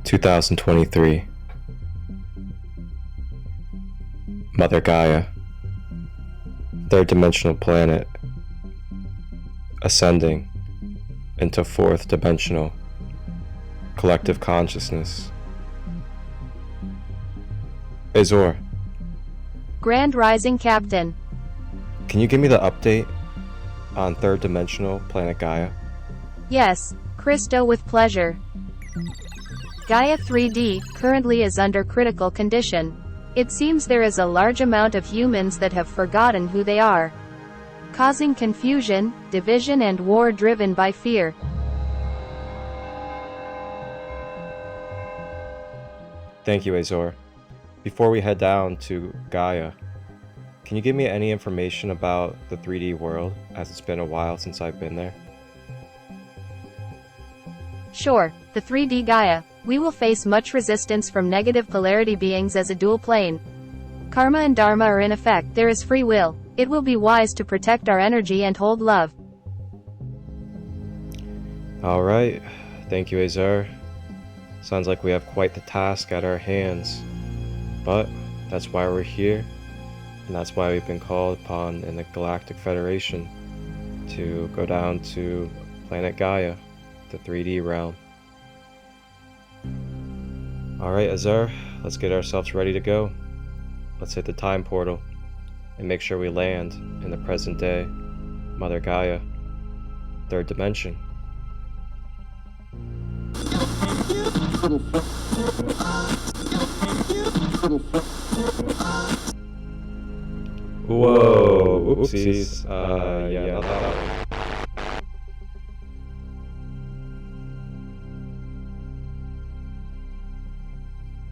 2023. Mother Gaia, third dimensional planet, ascending into fourth dimensional collective consciousness. Azure, Grand Rising Captain. can you give me the update on third dimensional planet Gaia? Yes, Christo, with pleasure. Gaia 3D currently is under critical condition. It seems there is a large amount of humans that have forgotten who they are, causing confusion, division and war driven by fear. Thank you, Azure. Before we head down to Gaia, can you give me any information about the 3D world, as it's been a while since I've been there? Sure, the 3D Gaia. We will face much resistance from negative polarity beings as a dual plane. Karma and Dharma are in effect. There is free will. It will be wise to protect our energy and hold love. Alright, thank you, Azure. Sounds like we have quite the task at our hands. But that's why we're here, and that's why we've been called upon in the Galactic Federation to go down to planet Gaia, the 3D realm. Alright, Azure, let's get ourselves ready to go. Let's hit the time portal and make sure we land in the present day, Mother Gaia, third dimension. Whoa, oopsies. Yeah, not that one.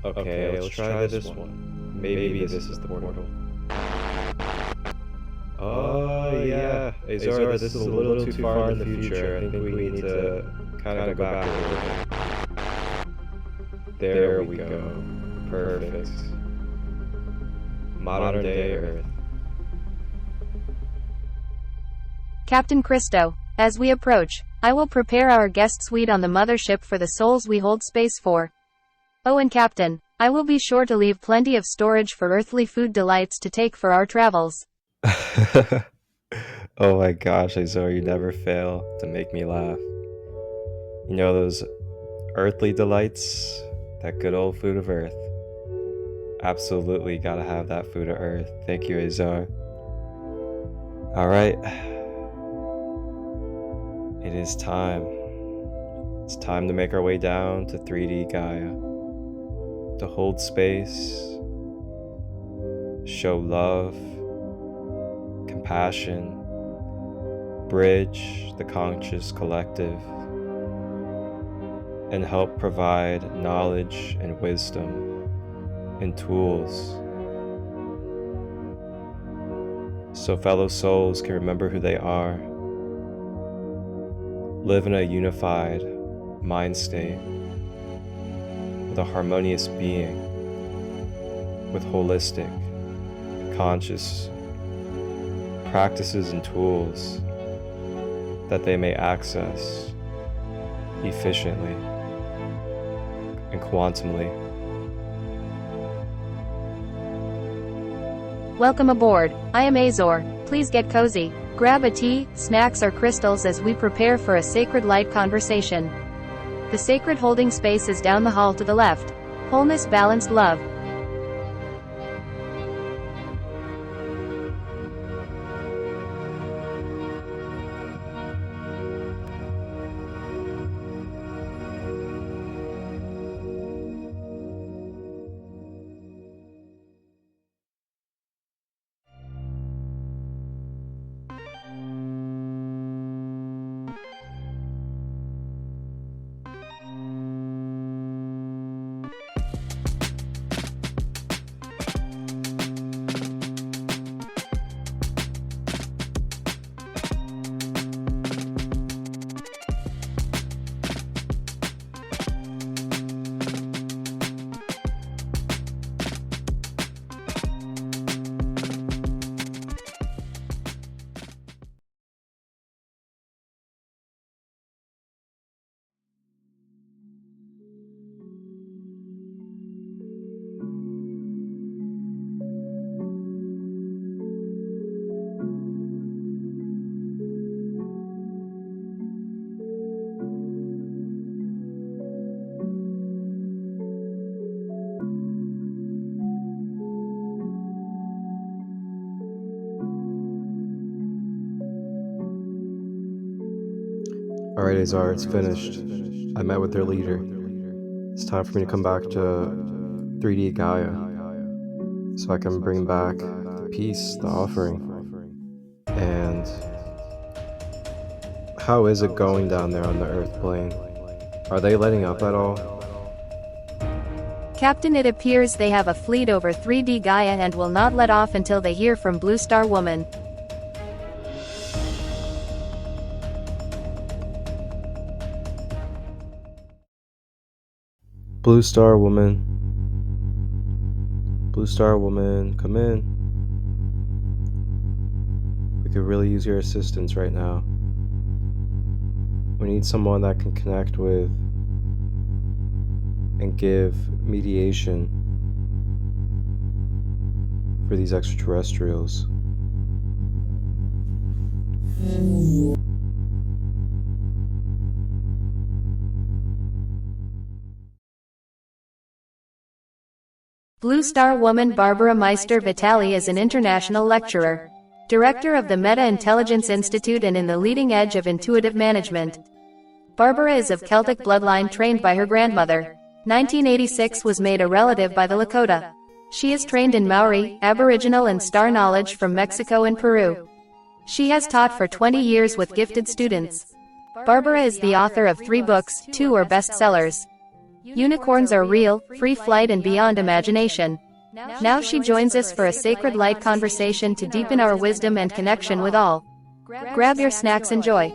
Okay, let's try this one. Maybe this is the portal. Oh yeah, Azure, this is a little too far in the future. I think we need to kind of go back a little bit. There we go. Perfect. Modern day Earth. Captain Christo, as we approach, I will prepare our guest suite on the mothership for the souls we hold space for. Oh, and Captain, I will be sure to leave plenty of storage for earthly food delights to take for our travels. Oh my gosh, Azure, you never fail to make me laugh. You know those earthly delights? That good old food of earth. Absolutely gotta have that food of earth. Thank you, Azure. Alright. It is time. It's time to make our way down to 3D Gaia. To hold space, show love, compassion, bridge the conscious collective, and help provide knowledge and wisdom and tools so fellow souls can remember who they are, live in a unified mind state with a harmonious being, with holistic, conscious practices and tools that they may access efficiently and quantumly. Welcome aboard. I am Azure. Please get cozy. Grab a tea, snacks or crystals as we prepare for a sacred light conversation. The sacred holding space is down the hall to the left. Wholeness, balanced love. Alright, Azar, it's finished. I met with their leader. It's time for me to come back to 3D Gaia so I can bring back the peace, the offering. And how is it going down there on the Earth plane? Are they letting up at all? Captain, it appears they have a fleet over 3D Gaia and will not let off until they hear from Blue Star Woman. Blue Star Woman. Blue Star Woman, come in. We could really use your assistance right now. We need someone that can connect with and give mediation for these extraterrestrials. Blue Star Woman Barbara Meister Vitale is an international lecturer, director of the Meta Intelligence Institute and in the leading edge of intuitive management. Barbara is of Celtic bloodline trained by her grandmother. 1986 was made a relative by the Lakota. She is trained in Maori, Aboriginal and star knowledge from Mexico and Peru. She has taught for 20 years with gifted students. Barbara is the author of 3 books, 2 are bestsellers. Unicorns Are Real, Free Flight and Beyond Imagination. Now she joins us for a sacred light conversation to deepen our wisdom and connection with all. Grab your snacks and joy.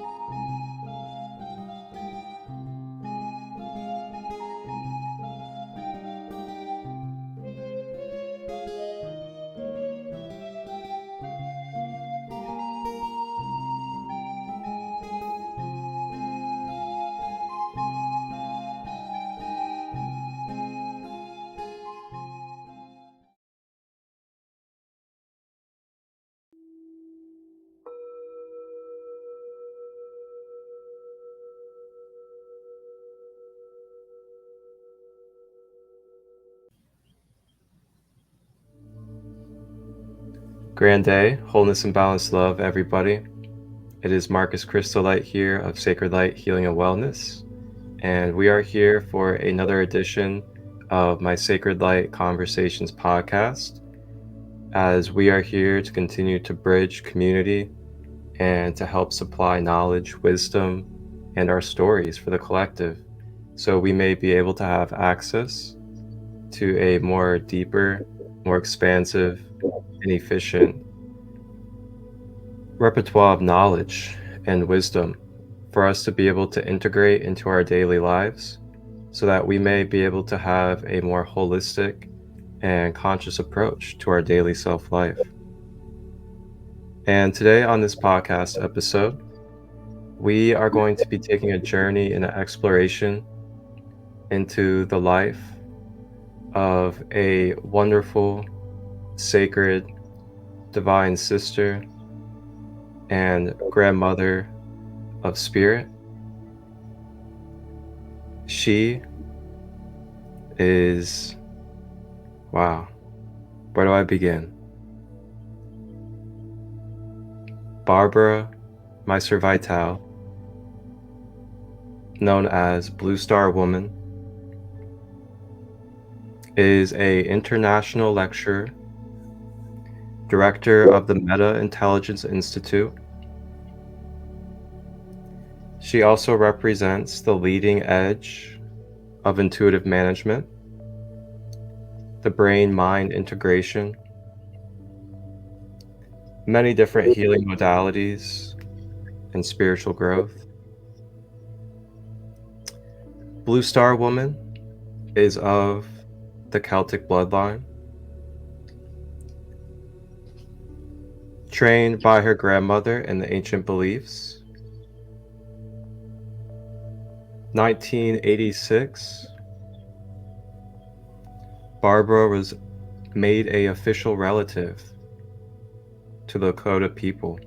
Grand day, wholeness and balanced love, everybody. It is Marcus Christolight here of Sacred Light Healing and Wellness, and we are here for another edition of my Sacred Light Conversations podcast, as we are here to continue to bridge community and to help supply knowledge, wisdom, and our stories for the collective, so we may be able to have access to a more deeper, more expansive, and efficient repertoire of knowledge and wisdom for us to be able to integrate into our daily lives so that we may be able to have a more holistic and conscious approach to our daily self-life. And today on this podcast episode, we are going to be taking a journey and an exploration into the life of a wonderful, sacred, divine sister and grandmother of spirit. She is, wow, where do I begin? Barbara Meister Vitale, known as Blue Star Woman, is an international lecturer, director of the Meta Intelligence Institute. She also represents the leading edge of intuitive management, the brain-mind integration, many different healing modalities, and spiritual growth. Blue Star Woman is of the Celtic bloodline, trained by her grandmother in the ancient beliefs. 1986, Barbara was made an official relative to the Lakota people.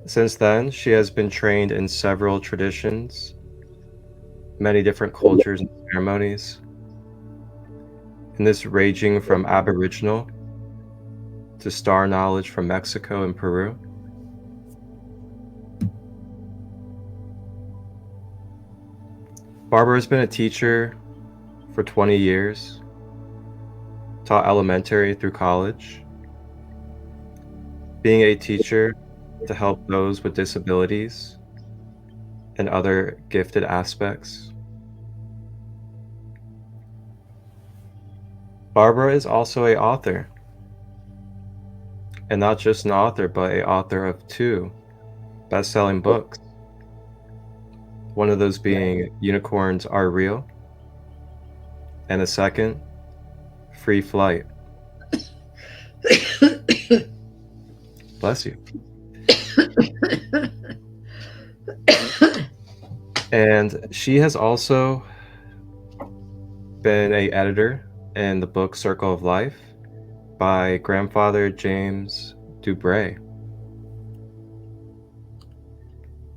Since then, she has been trained in several traditions, many different cultures and ceremonies, and this ranging from Aboriginal to star knowledge from Mexico and Peru. Barbara has been a teacher for 20 years, taught elementary through college, being a teacher to help those with disabilities and other gifted aspects. Barbara is also an author, and not just an author, but an author of 2 best-selling books. One of those being Unicorns Are Real, and the second, Free Flight. Bless you. And she has also been an editor in the book Circle of Life by grandfather James Dubray.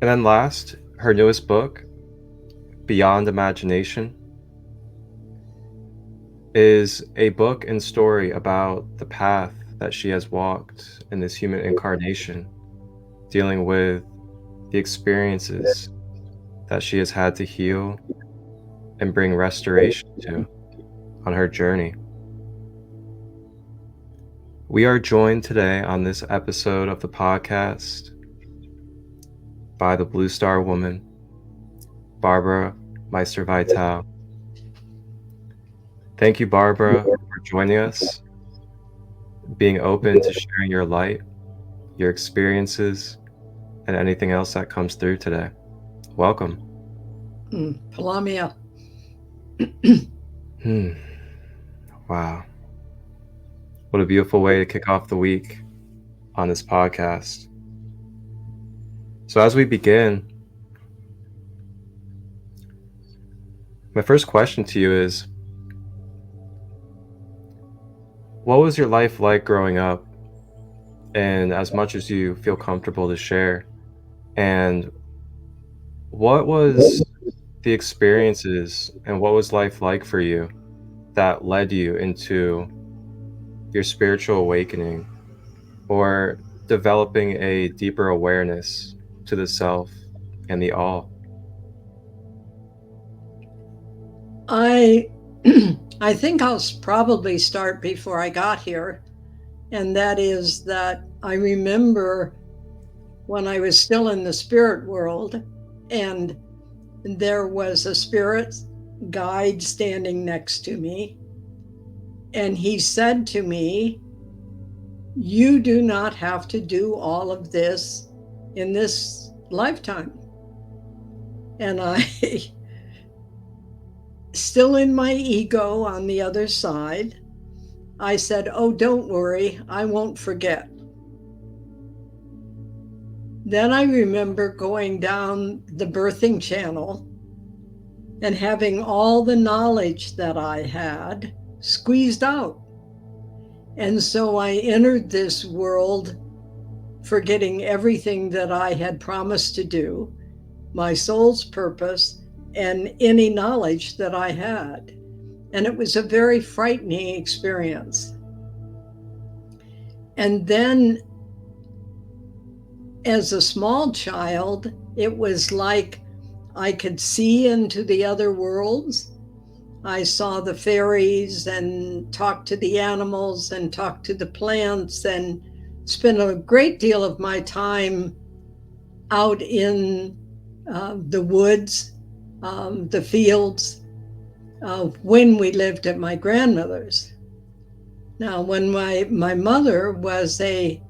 And then last, her newest book, Beyond Imagination, is a book and story about the path that she has walked in this human incarnation, dealing with the experiences that she has had to heal and bring restoration to on her journey. We are joined today on this episode of the podcast by the Blue Star Woman, Barbara Meister Vitale. Thank you, Barbara, for joining us, being open to sharing your light, your experiences, and anything else that comes through today. Welcome. Palamia. Wow. What a beautiful way to kick off the week on this podcast. So as we begin, my first question to you is, what was your life like growing up? And as much as you feel comfortable to share, and what was the experiences and what was life like for you that led you into your spiritual awakening or developing a deeper awareness to the self and the all? I think I'll probably start before I got here, and that is that I remember when I was still in the spirit world, and there was a spirit guide standing next to me, and he said to me, "You do not have to do all of this in this lifetime." And I, still in my ego on the other side, I said, "Oh, don't worry, I won't forget." Then I remember going down the birthing channel and having all the knowledge that I had squeezed out. And so I entered this world forgetting everything that I had promised to do, my soul's purpose, and any knowledge that I had. And it was a very frightening experience. And then as a small child, it was like I could see into the other worlds. I saw the fairies and talked to the animals and talked to the plants and spent a great deal of my time out in the woods, the fields, when we lived at my grandmother's. Now, when my mother was a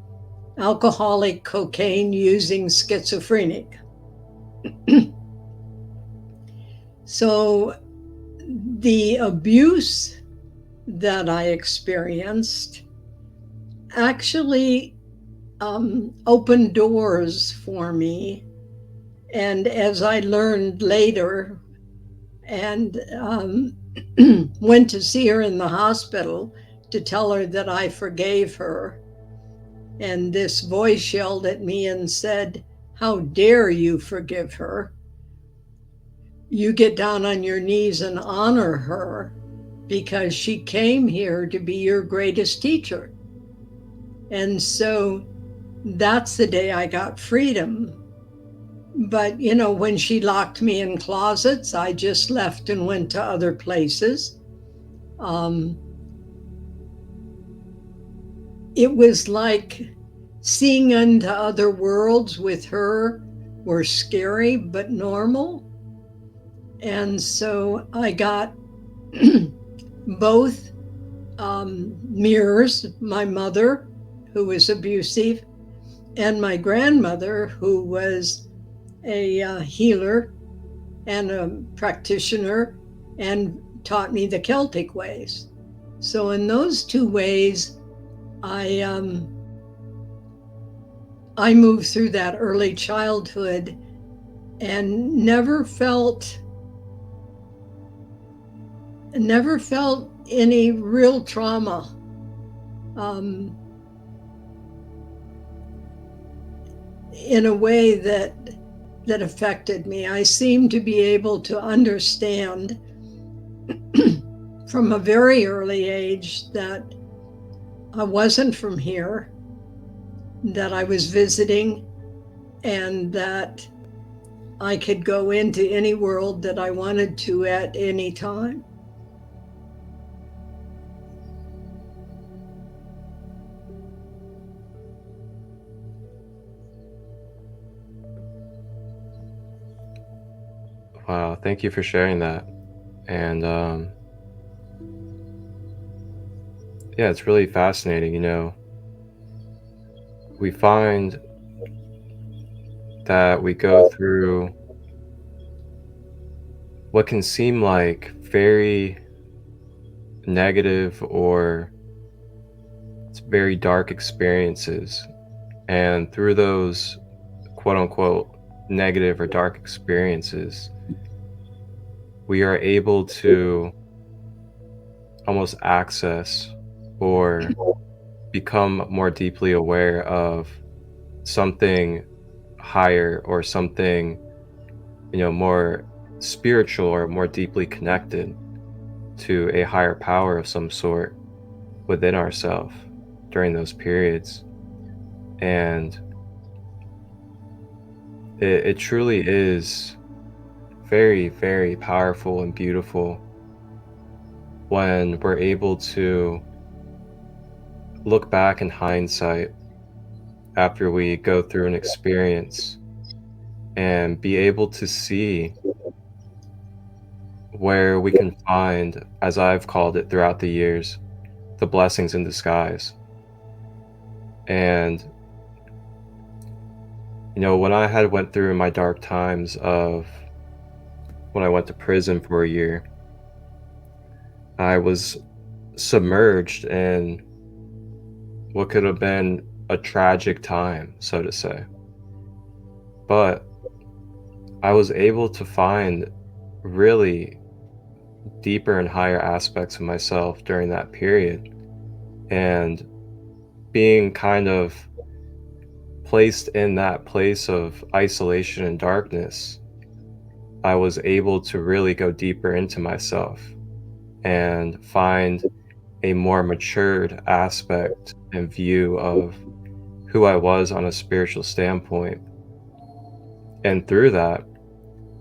alcoholic, cocaine using schizophrenic. So the abuse that I experienced actually opened doors for me. And as I learned later, and went to see her in the hospital to tell her that I forgave her. And this voice yelled at me and said, "How dare you forgive her? You get down on your knees and honor her because she came here to be your greatest teacher." And so that's the day I got freedom, But, when she locked me in closets, I just left and went to other places. It was like seeing into other worlds with her were scary but normal. And so I got both mirrors, my mother, who was abusive, and my grandmother, who was a healer and a practitioner and taught me the Celtic ways. So in those two ways, I moved through that early childhood and never felt any real trauma. In a way that affected me. I seemed to be able to understand from a very early age that I wasn't from here, that I was visiting, and that I could go into any world that I wanted to at any time. Wow, thank you for sharing that. And yeah, it's really fascinating. We find that we go through what can seem like very negative or it's very dark experiences. And through those quote unquote negative or dark experiences, we are able to almost access or become more deeply aware of something higher or something, more spiritual or more deeply connected to a higher power of some sort within ourselves during those periods. And it truly is very, very powerful and beautiful when we're able to look back in hindsight after we go through an experience and be able to see where we can find, as I've called it throughout the years, the blessings in disguise. And when I had went through my dark times of when I went to prison for a year, I was submerged in what could have been a tragic time, so to say. But I was able to find really deeper and higher aspects of myself during that period. And being kind of placed in that place of isolation and darkness, I was able to really go deeper into myself and find a more matured aspect and view of who I was on a spiritual standpoint. And through that,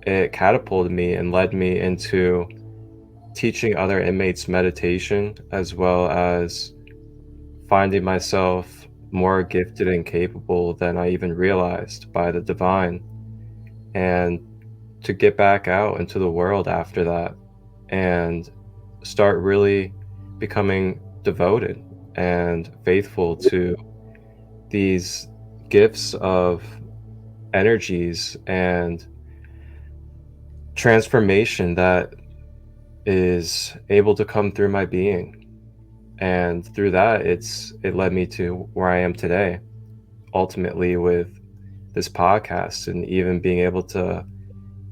it catapulted me and led me into teaching other inmates meditation, as well as finding myself more gifted and capable than I even realized by the divine. And to get back out into the world after that and start really becoming devoted and faithful to these gifts of energies and transformation that is able to come through my being. And through that, it led me to where I am today, ultimately with this podcast and even being able to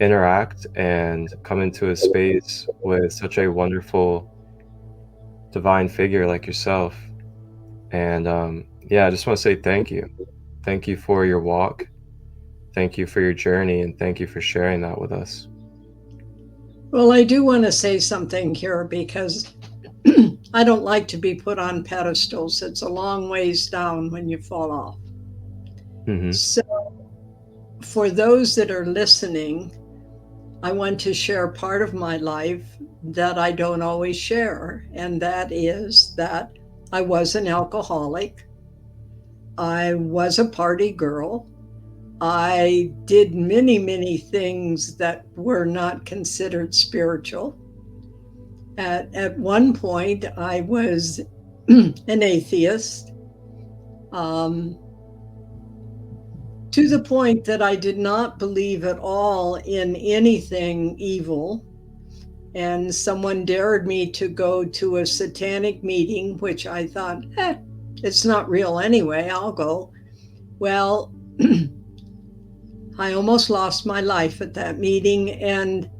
interact and come into a space with such a wonderful divine figure like yourself. And yeah, I just want to say thank you. Thank you for your walk. Thank you for your journey, and thank you for sharing that with us. Well, I do want to say something here because I don't like to be put on pedestals. It's a long ways down when you fall off. Mm-hmm. So for those that are listening, I want to share part of my life that I don't always share, and that is that I was an alcoholic. I was a party girl. I did many, many things that were not considered spiritual. At one point, I was an atheist, to the point that I did not believe at all in anything evil. And someone dared me to go to a satanic meeting, which I thought, it's not real anyway, I'll go. Well, I almost lost my life at that meeting, and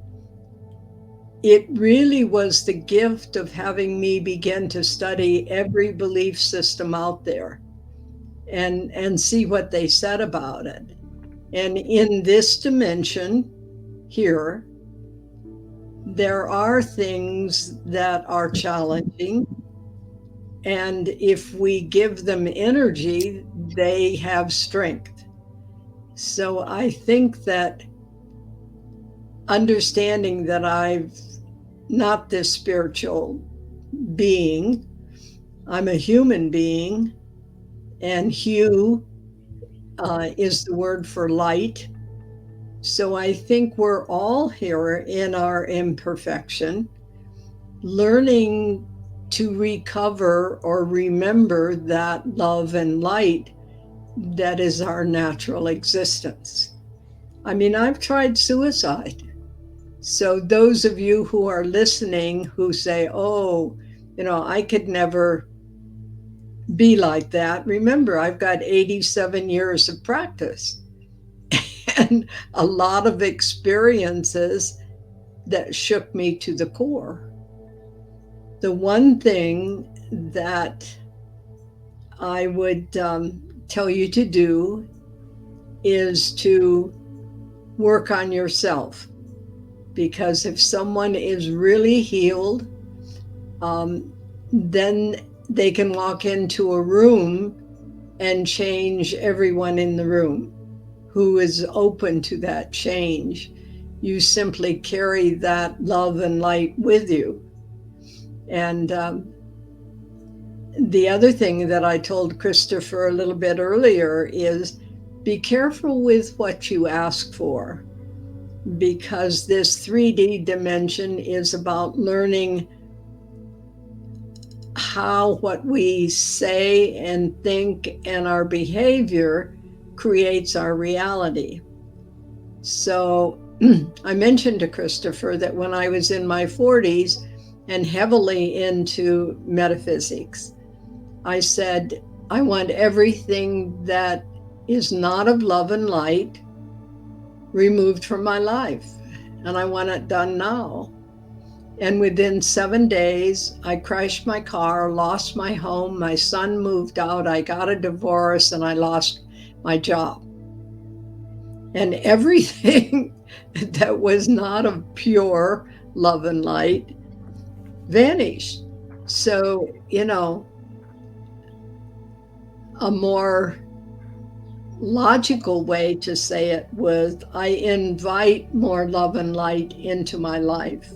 it really was the gift of having me begin to study every belief system out there and see what they said about it. And in this dimension here, there are things that are challenging, and if we give them energy, they have strength. So I think that understanding that I'm not this spiritual being, I'm a human being, and hue is the word for light. So I think we're all here in our imperfection, learning to recover or remember that love and light that is our natural existence. I mean, I've tried suicide. So those of you who are listening who say, oh, I could never be like that, remember, I've got 87 years of practice and a lot of experiences that shook me to the core. The one thing that I would tell you to do is to work on yourself, because if someone is really healed, then they can walk into a room and change everyone in the room who is open to that change. You simply carry that love and light with you. And the other thing that I told Christopher a little bit earlier is be careful with what you ask for, because this 3D dimension is about learning how what we say and think and our behavior creates our reality. So I mentioned to Christopher that when I was in my 40s and heavily into metaphysics, I said, I want everything that is not of love and light removed from my life, and I want it done now. And within 7 days, I crashed my car, lost my home, my son moved out, I got a divorce, and I lost my job. And everything that was not of pure love and light vanished. So, a more logical way to say it was, I invite more love and light into my life.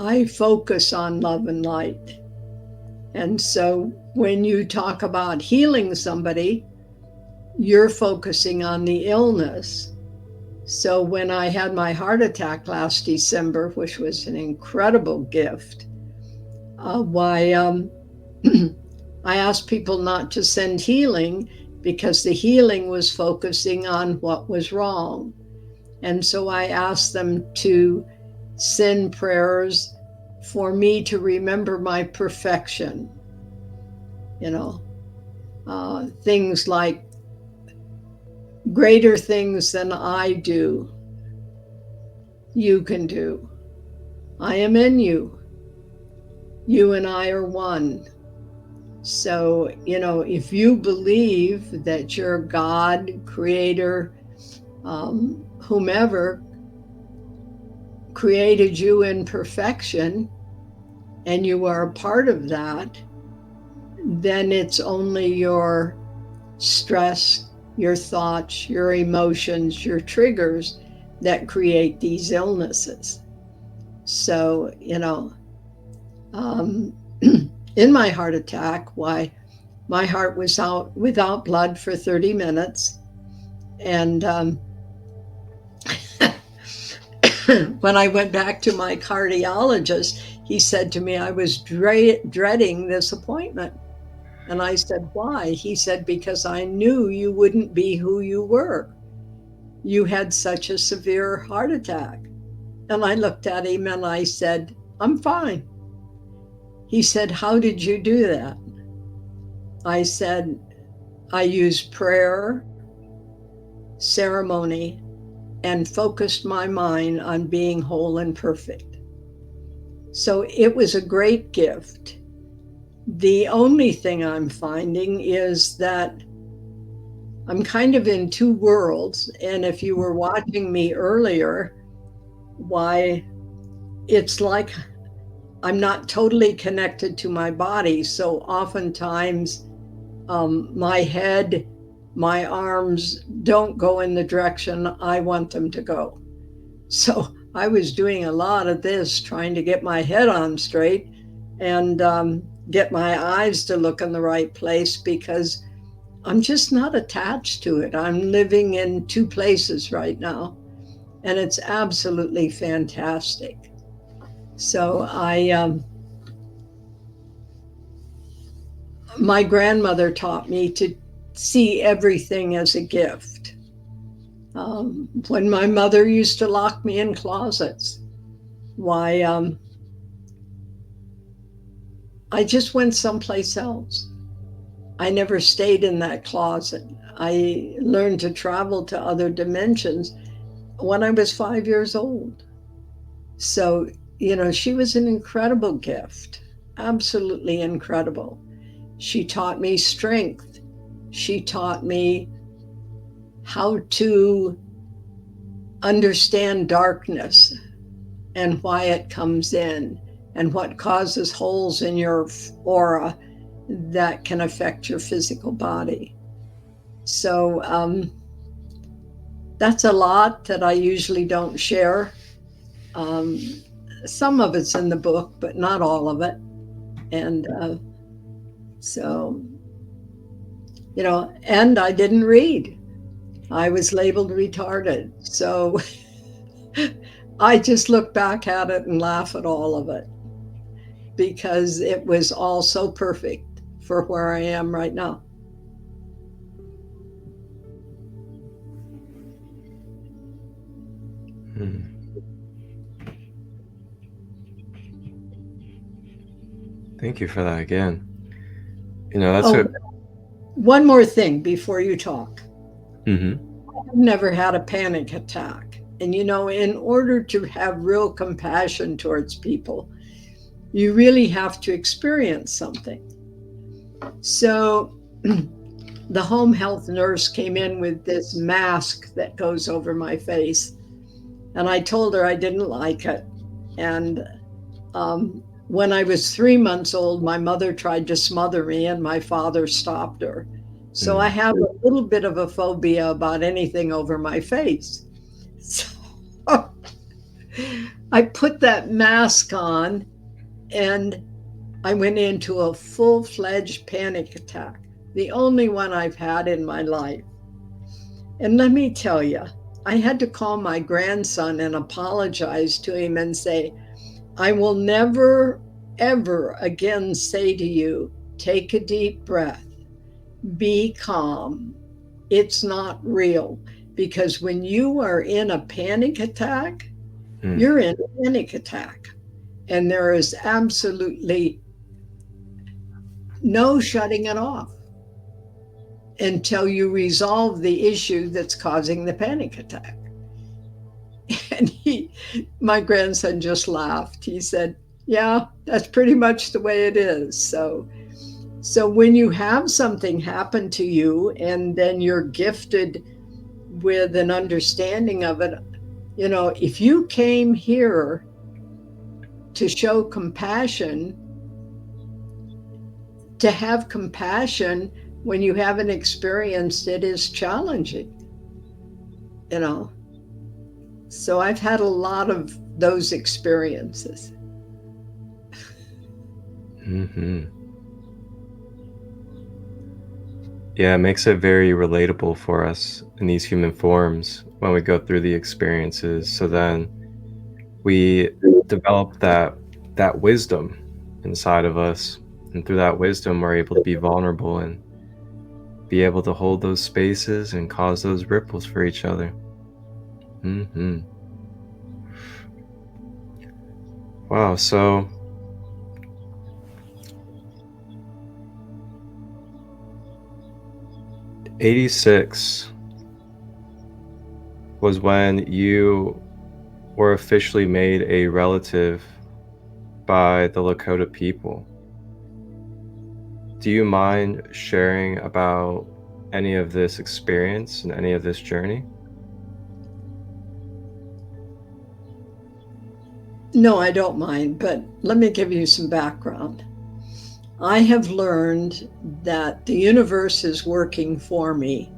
I focus on love and light. And so when you talk about healing somebody, you're focusing on the illness. So when I had my heart attack last December, which was an incredible gift, I asked people not to send healing because the healing was focusing on what was wrong. And so I asked them to send prayers for me to remember my perfection. Things like greater things than I do, you can do. I am in you. You and I are one. So, if you believe that your God, creator, whomever created you in perfection, and you are a part of that, then it's only your stress your thoughts, your emotions, your triggers that create these illnesses. So, in my heart attack, why my heart was out without blood for 30 minutes. And when I went back to my cardiologist, he said to me, I was dreading this appointment. And I said, why? He said, because I knew you wouldn't be who you were. You had such a severe heart attack. And I looked at him and I said, I'm fine. He said, how did you do that? I said, I used prayer, ceremony, and focused my mind on being whole and perfect. So it was a great gift. The only thing I'm finding is that I'm kind of in two worlds. And if you were watching me earlier, why it's like I'm not totally connected to my body. So oftentimes my head, my arms don't go in the direction I want them to go. So I was doing a lot of this, trying to get my head on straight and get my eyes to look in the right place, because I'm just not attached to it. I'm living in two places right now, and it's absolutely fantastic. So my grandmother taught me to see everything as a gift. When my mother used to lock me in closets, why I just went someplace else. I never stayed in that closet. I learned to travel to other dimensions when I was 5 years old. So, she was an incredible gift, absolutely incredible. She taught me strength. She taught me how to understand darkness and why it comes in and what causes holes in your aura that can affect your physical body. So that's a lot that I usually don't share. Some of it's in the book, but not all of it. And so, and I didn't read. I was labeled retarded. So I just look back at it and laugh at all of it, because it was all so perfect for where I am right now. Thank you for that again. That's what... One more thing before you talk. Mm-hmm. I've never had a panic attack. And, in order to have real compassion towards people, you really have to experience something. So the home health nurse came in with this mask that goes over my face. And I told her I didn't like it. And when I was 3 months old, my mother tried to smother me and my father stopped her. So I have a little bit of a phobia about anything over my face. So I put that mask on and I went into a full-fledged panic attack, the only one I've had in my life. And let me tell you, I had to call my grandson and apologize to him and say, I will never, ever again say to you, take a deep breath, be calm. It's not real. Because when you are in a panic attack, you're in a panic attack. And there is absolutely no shutting it off until you resolve the issue that's causing the panic attack. And my grandson just laughed. He said, yeah, that's pretty much the way it is. So when you have something happen to you and then you're gifted with an understanding of it, if you came here to show compassion, to have compassion when you haven't experienced it, is challenging, you know. So I've had a lot of those experiences. Yeah, it makes it very relatable for us in these human forms when we go through the experiences. So then we develop that wisdom inside of us, and through that wisdom, we're able to be vulnerable and be able to hold those spaces and cause those ripples for each other. Wow, so '86 was when you were officially made a relative by the Lakota people. Do you mind sharing about any of this experience and any of this journey? No, I don't mind, but let me give you some background. I have learned that the universe is working for me.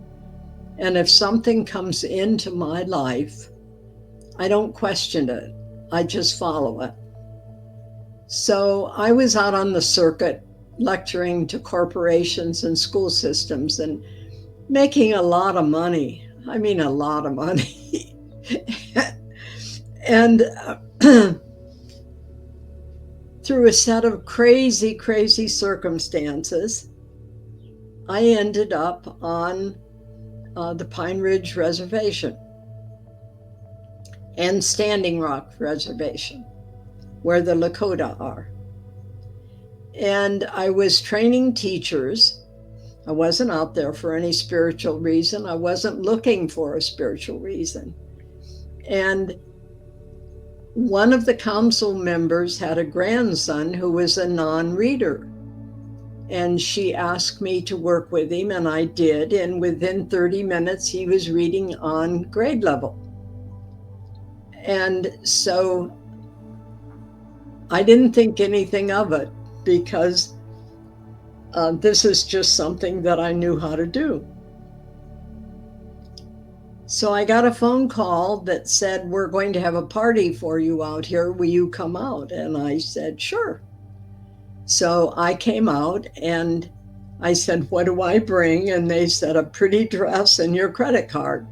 And if something comes into my life, I don't question it. I just follow it. So I was out on the circuit lecturing to corporations and school systems and making a lot of money. I mean, a lot of money. And through a set of crazy, crazy circumstances, I ended up on the Pine Ridge Reservation and Standing Rock Reservation, where the Lakota are. And I was training teachers. I wasn't out there for any spiritual reason. I wasn't looking for a spiritual reason. And one of the council members had a grandson who was a non-reader. And she asked me to work with him, and I did. And within 30 minutes, he was reading on grade level. And so I didn't think anything of it, because this is just something that I knew how to do. So I got a phone call that said, "We're going to have a party for you out here. Will you come out?" And I said, "Sure." So I came out and I said, "What do I bring?" And they said, "A pretty dress and your credit card."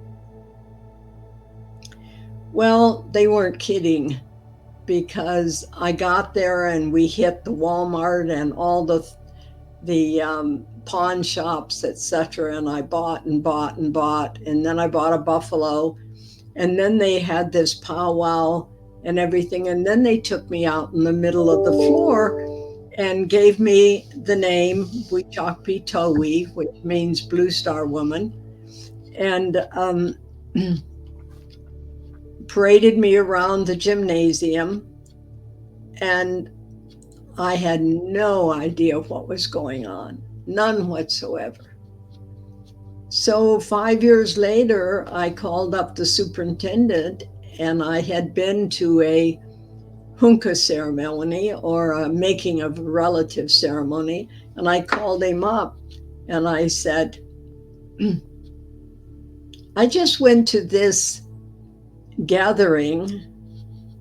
Well, they weren't kidding, because I got there and we hit the Walmart and all the pawn shops, etc. And I bought and bought and bought. And then I bought a buffalo. And then they had this powwow and everything. And then they took me out in the middle of the floor and gave me the name Wichakpi Towi, which means Blue Star Woman, and paraded me around the gymnasium. And I had no idea what was going on, none whatsoever. So 5 years later, I called up the superintendent, and I had been to a hunka ceremony, or a making of a relative ceremony. And I called him up and I said, "I just went to this gathering,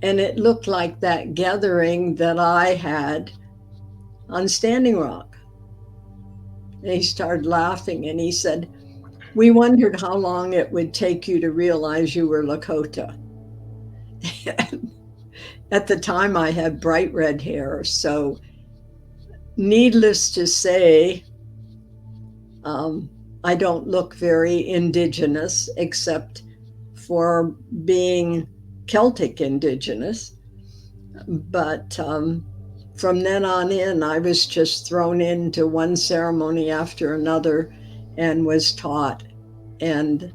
and it looked like that gathering that I had on Standing Rock." And he started laughing and he said, "We wondered how long it would take you to realize you were Lakota." At the time, I had bright red hair. So needless to say, I don't look very indigenous, except for being Celtic indigenous. But from then on in, I was just thrown into one ceremony after another and was taught, and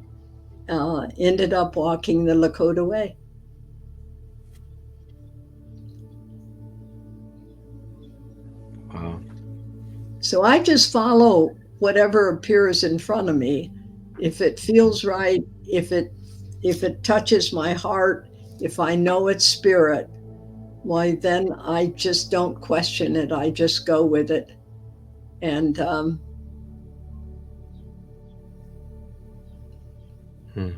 ended up walking the Lakota way. Wow. So I just follow whatever appears in front of me. If it feels right, if it touches my heart, if I know it's spirit, why then I just don't question it. I just go with it. And Hmm.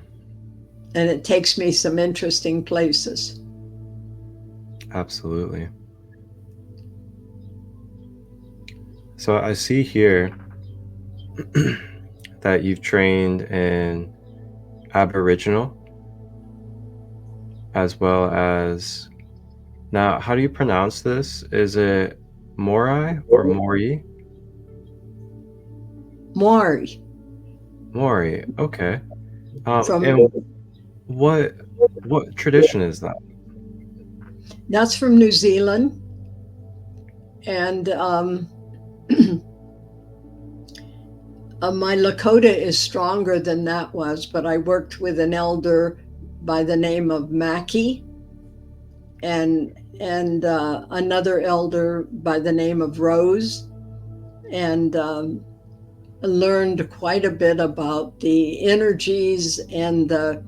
And it takes me some interesting places. Absolutely. So I see here that you've trained in Aboriginal as well as, now, how do you pronounce this? Is it Morai or Mori? Maori, Mori. Okay. from And what tradition is that? that's from New Zealand, and my Lakota is stronger than that was, but I worked with an elder by the name of Mackie, and another elder by the name of Rose, and learned quite a bit about the energies and the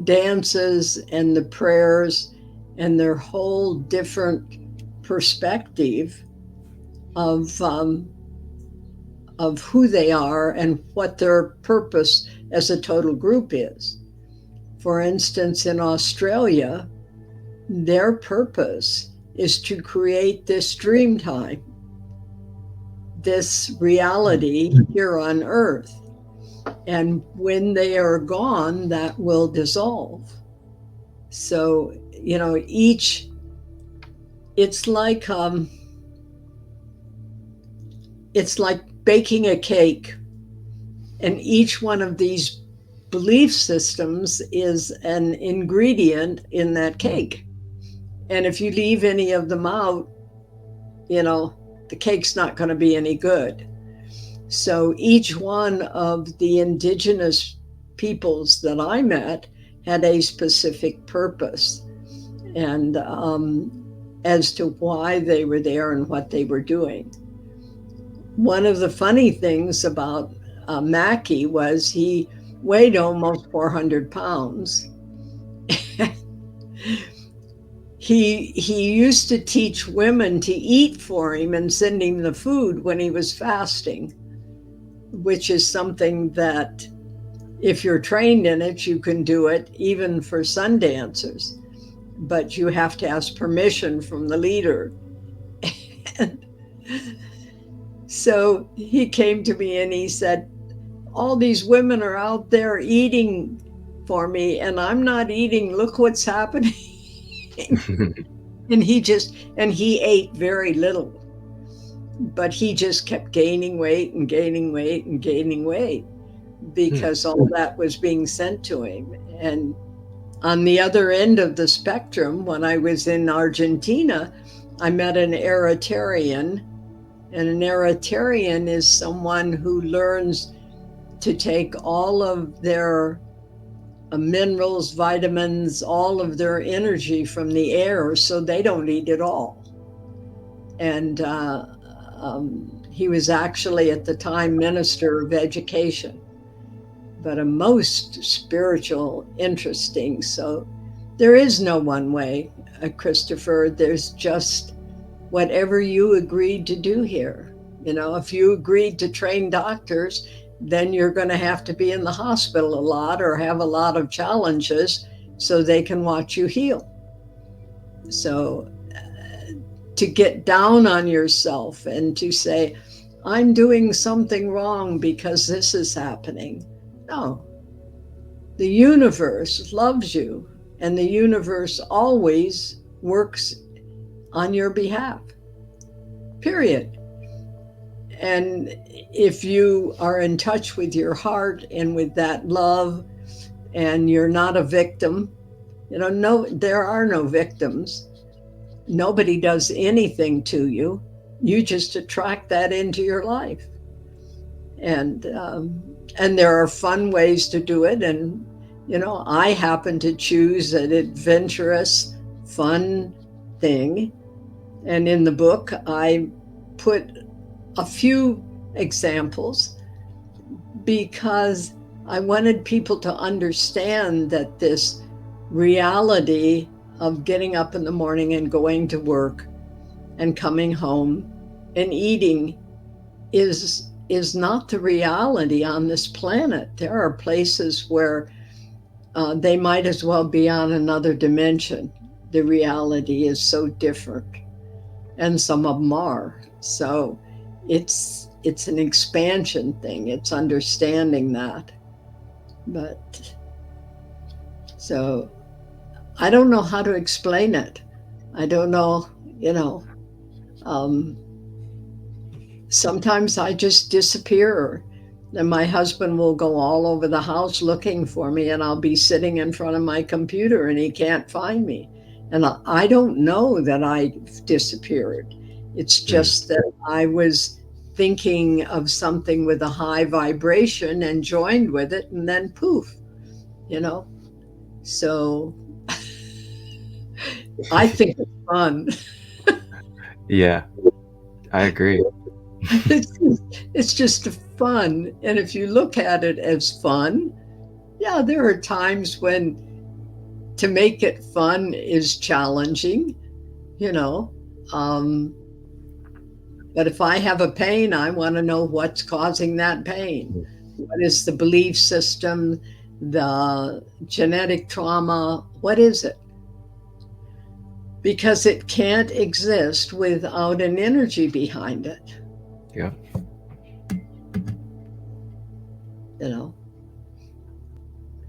dances and the prayers and their whole different perspective of who they are and what their purpose as a total group is. For instance, in Australia, their purpose is to create this dream time, this reality here on Earth. And when they are gone, that will dissolve. So, it's like baking a cake, and each one of these belief systems is an ingredient in that cake. And if you leave any of them out, the cake's not going to be any good. So each one of the indigenous peoples that I met had a specific purpose, and as to why they were there and what they were doing. One of the funny things about Mackie was he weighed almost 400 pounds. He used to teach women to eat for him and send him the food when he was fasting, which is something that if you're trained in it, you can do it even for sun dancers, but you have to ask permission from the leader. And so he came to me and he said, all these women are out there eating for me and I'm not eating. Look what's happening. And he ate very little, but he just kept gaining weight and gaining weight and gaining weight because all that was being sent to him. And on the other end of the spectrum, when I was in Argentina, I met an Eritrean, and an Eritrean is someone who learns to take all of their minerals, vitamins, all of their energy from the air, so they don't eat at all. And he was actually at the time Minister of Education, but a most spiritual, interesting. So there is no one way, Christopher. There's just whatever you agreed to do here. If you agreed to train doctors, then you're going to have to be in the hospital a lot or have a lot of challenges so they can watch you heal. So to get down on yourself and to say, I'm doing something wrong because this is happening. No. The universe loves you, and the universe always works on your behalf. Period. And if you are in touch with your heart and with that love, and you're not a victim, there are no victims. Nobody does anything to you. You just attract that into your life. And there are fun ways to do it. And, I happen to choose an adventurous, fun thing. And in the book, I put a few examples because I wanted people to understand that this reality of getting up in the morning and going to work and coming home and eating is is not the reality on this planet. There are places where they might as well be on another dimension. The reality is so different, and some of them are. So it's an expansion thing. It's understanding that. But so I don't know how to explain it. I don't know, sometimes I just disappear. And my husband will go all over the house looking for me, and I'll be sitting in front of my computer and he can't find me. And I don't know that I disappeared. It's just that I was thinking of something with a high vibration and joined with it, and then poof, So I think it's fun. Yeah, I agree. It's just fun. And if you look at it as fun, yeah, there are times when to make it fun is challenging, you know. But if I have a pain, I want to know what's causing that pain. What is the belief system, the genetic trauma? What is it? Because it can't exist without an energy behind it. Yeah.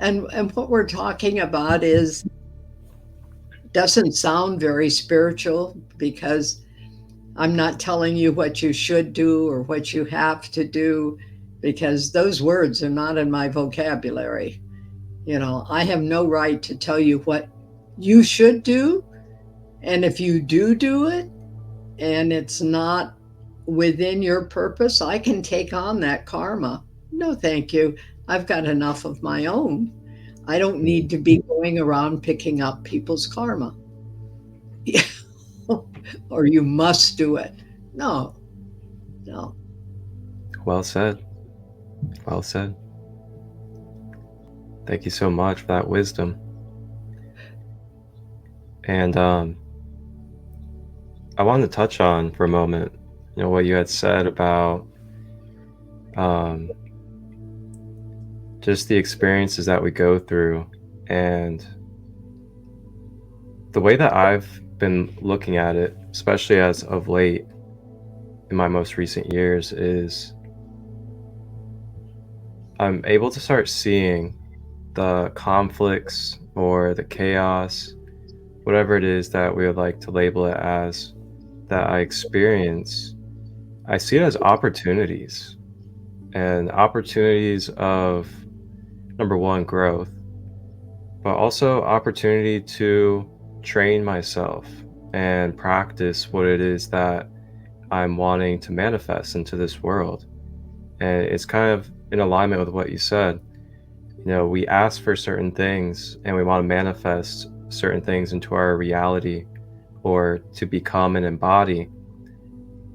And what we're talking about doesn't sound very spiritual, because I'm not telling you what you should do or what you have to do, because those words are not in my vocabulary. I have no right to tell you what you should do. And if you do it and it's not within your purpose, I can take on that karma. No, thank you. I've got enough of my own. I don't need to be going around picking up people's karma. Or you must do it. No. Well said. Well said. Thank you so much for that wisdom. And I wanted to touch on for a moment, what you had said about just the experiences that we go through. And the way that I've been looking at it, especially as of late in my most recent years, is I'm able to start seeing the conflicts or the chaos, whatever it is that we would like to label it as, that I experience. I see it as opportunities, and opportunities of, number one, growth, but also opportunity to train myself and practice what it is that I'm wanting to manifest into this world. And it's kind of in alignment with what you said. We ask for certain things and we want to manifest certain things into our reality or to become and embody.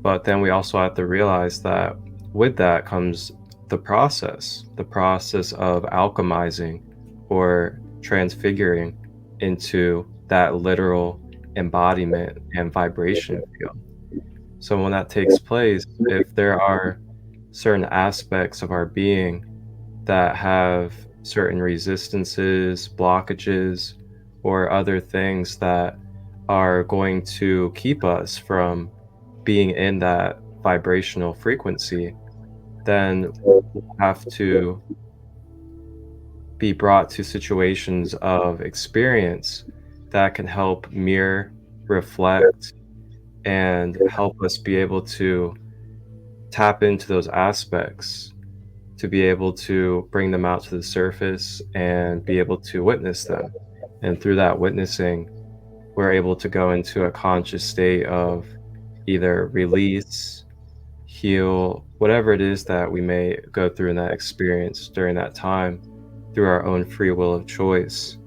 But then we also have to realize that with that comes the process of alchemizing or transfiguring into that literal embodiment and vibration field. So when that takes place, if there are certain aspects of our being that have certain resistances, blockages, or other things that are going to keep us from being in that vibrational frequency, then we'll have to be brought to situations of experience that can help mirror, reflect, and help us be able to tap into those aspects, to be able to bring them out to the surface and be able to witness them. And through that witnessing, we're able to go into a conscious state of either release, heal, whatever it is that we may go through in that experience during that time, through our own free will of choice.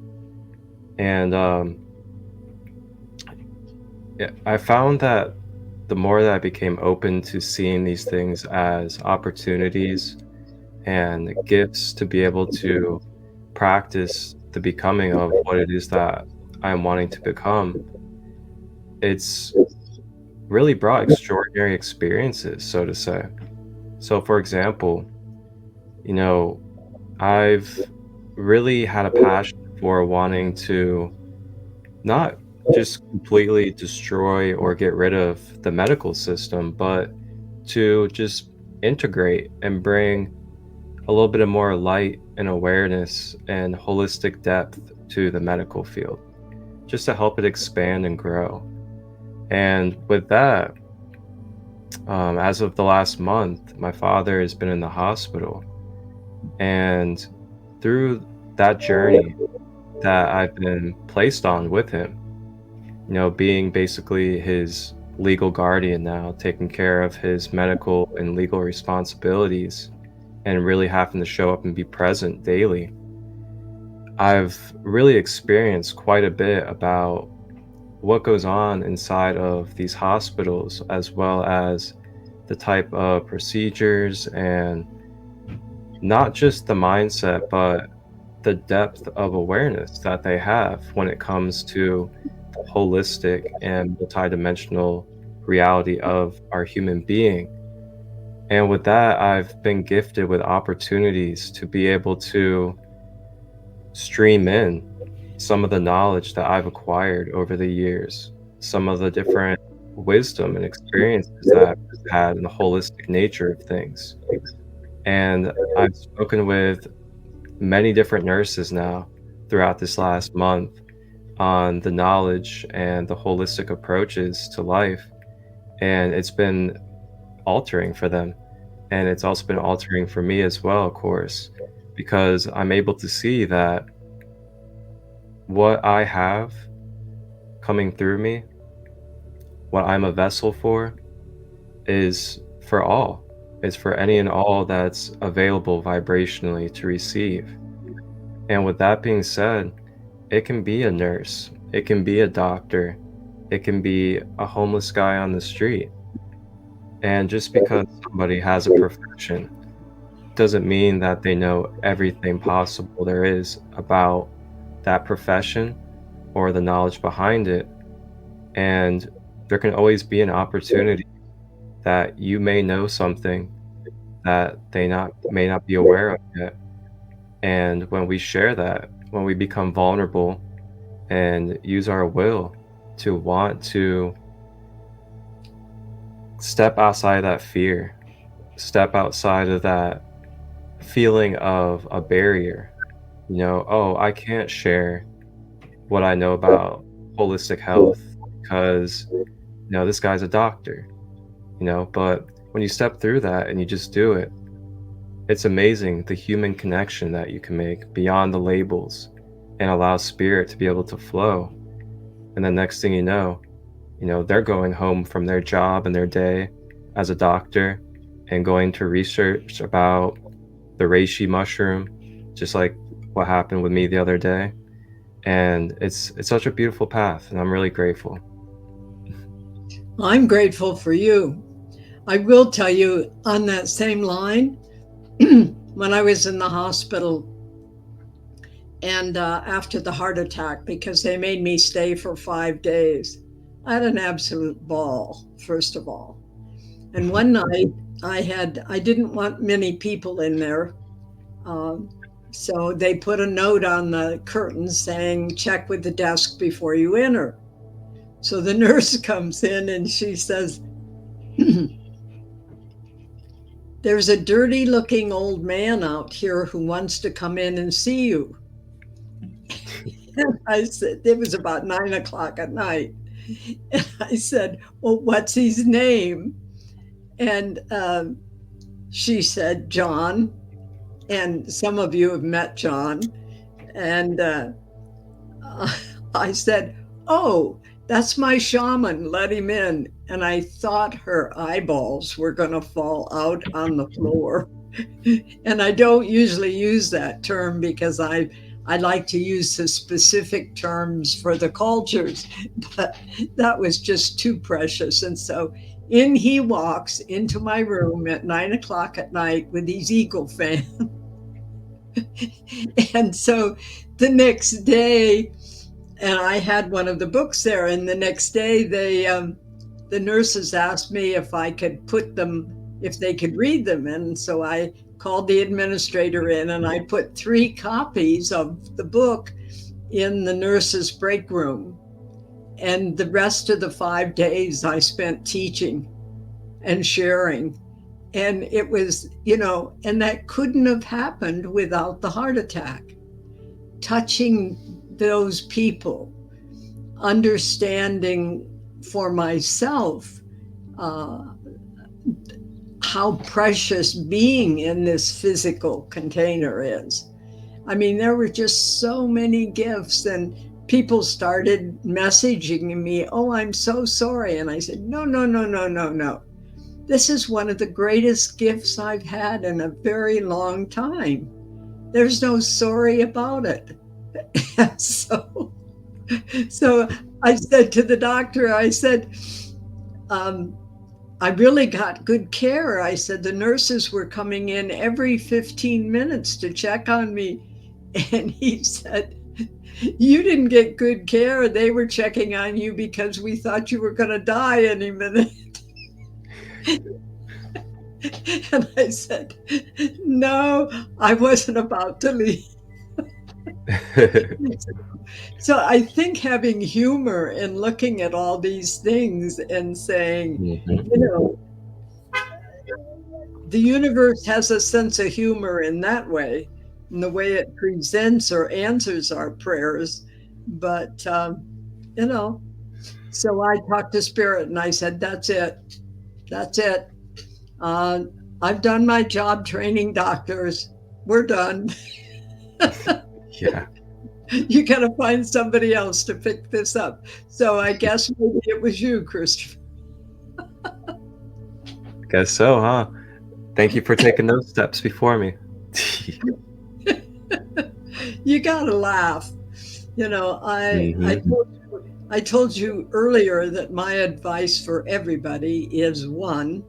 And I found that the more that I became open to seeing these things as opportunities and gifts to be able to practice the becoming of what it is that I'm wanting to become, it's really brought extraordinary experiences, so to say. So, for example, you know, I've really had a passion for wanting to not just completely destroy or get rid of the medical system, but to just integrate and bring a little bit of more light and awareness and holistic depth to the medical field, just to help it expand and grow. And with that, as of the last month, my father has been in the hospital. And through that journey that I've been placed on with him, being basically his legal guardian now, taking care of his medical and legal responsibilities, and really having to show up and be present daily, I've really experienced quite a bit about what goes on inside of these hospitals, as well as the type of procedures and not just the mindset, but the depth of awareness that they have when it comes to the holistic and multidimensional reality of our human being. And with that, I've been gifted with opportunities to be able to stream in some of the knowledge that I've acquired over the years, some of the different wisdom and experiences that I've had in the holistic nature of things. And I've spoken with many different nurses now throughout this last month on the knowledge and the holistic approaches to life. And it's been altering for them. And it's also been altering for me as well, of course, because I'm able to see that what I have coming through me, what I'm a vessel for, is for all. It's for any and all that's available vibrationally to receive. And with that being said, it can be a nurse, it can be a doctor, it can be a homeless guy on the street. And just because somebody has a profession doesn't mean that they know everything possible there is about that profession or the knowledge behind it. And there can always be an opportunity that you may know something that may not be aware of yet. And when we share that, when we become vulnerable and use our will to want to step outside of that fear, step outside of that feeling of a barrier, oh, I can't share what I know about holistic health because, this guy's a doctor, but when you step through that and you just do it, it's amazing the human connection that you can make beyond the labels and allow spirit to be able to flow. And the next thing you know, they're going home from their job and their day as a doctor and going to research about the reishi mushroom, just like what happened with me the other day. And it's such a beautiful path, and I'm really grateful. I'm grateful for you. I will tell you on that same line, when I was in the hospital and after the heart attack, because they made me stay for 5 days, I had an absolute ball, first of all. And one night I didn't want many people in there. So they put a note on the curtains saying, check with the desk before you enter. So the nurse comes in and she says, there's a dirty looking old man out here who wants to come in and see you. And I said, it was about 9 o'clock at night. And I said, well, what's his name? And she said, John. And some of you have met John. And I said, oh, that's my shaman, let him in. And I thought her eyeballs were going to fall out on the floor. And I don't usually use that term because I like to use the specific terms for the cultures, but that was just too precious. And so in he walks into my room at 9 o'clock at night with these eagle fans. And so the next day, and I had one of the books there, and the next day the nurses asked me if I could put them if they could read them. And so I called the administrator in and I put 3 copies of the book in the nurse's break room. And the rest of the 5 days I spent teaching and sharing. And it was, and that couldn't have happened without the heart attack. Touching those people, understanding for myself how precious being in this physical container is. I mean, there were just so many gifts, and people started messaging me, "Oh, I'm so sorry." And I said, no. This is one of the greatest gifts I've had in a very long time. There's no sorry about it. So I said to the doctor, I said, I really got good care. I said, the nurses were coming in every 15 minutes to check on me. And he said, you didn't get good care. They were checking on you because we thought you were going to die any minute. And I said, no, I wasn't about to leave. So I think having humor and looking at all these things and saying, the universe has a sense of humor in that way, in the way it presents or answers our prayers. But, so I talked to Spirit and I said, that's it. I've done my job training doctors. We're done. Yeah. You got to find somebody else to pick this up. So I guess maybe it was you, Christopher. Guess so, huh? Thank you for taking those steps before me. You got to laugh. I told you earlier that my advice for everybody is 1,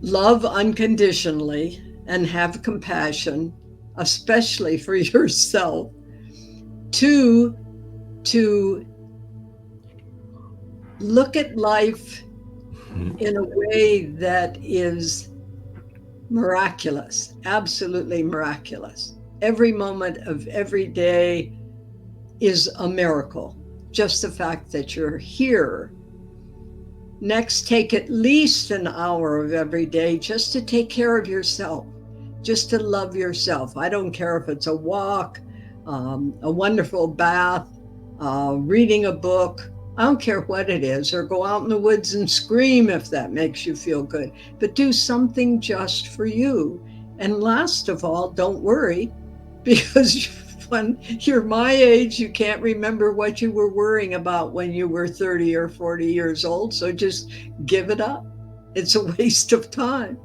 love unconditionally and have compassion, especially for yourself. 2, to look at life in a way that is miraculous, absolutely miraculous. Every moment of every day is a miracle. Just the fact that you're here. Next, take at least an hour of every day just to take care of yourself, just to love yourself. I don't care if it's a walk, a wonderful bath, reading a book. I don't care what it is, or go out in the woods and scream if that makes you feel good. But do something just for you. And last of all, don't worry, because when you're my age, you can't remember what you were worrying about when you were 30 or 40 years old. So just give it up. It's a waste of time.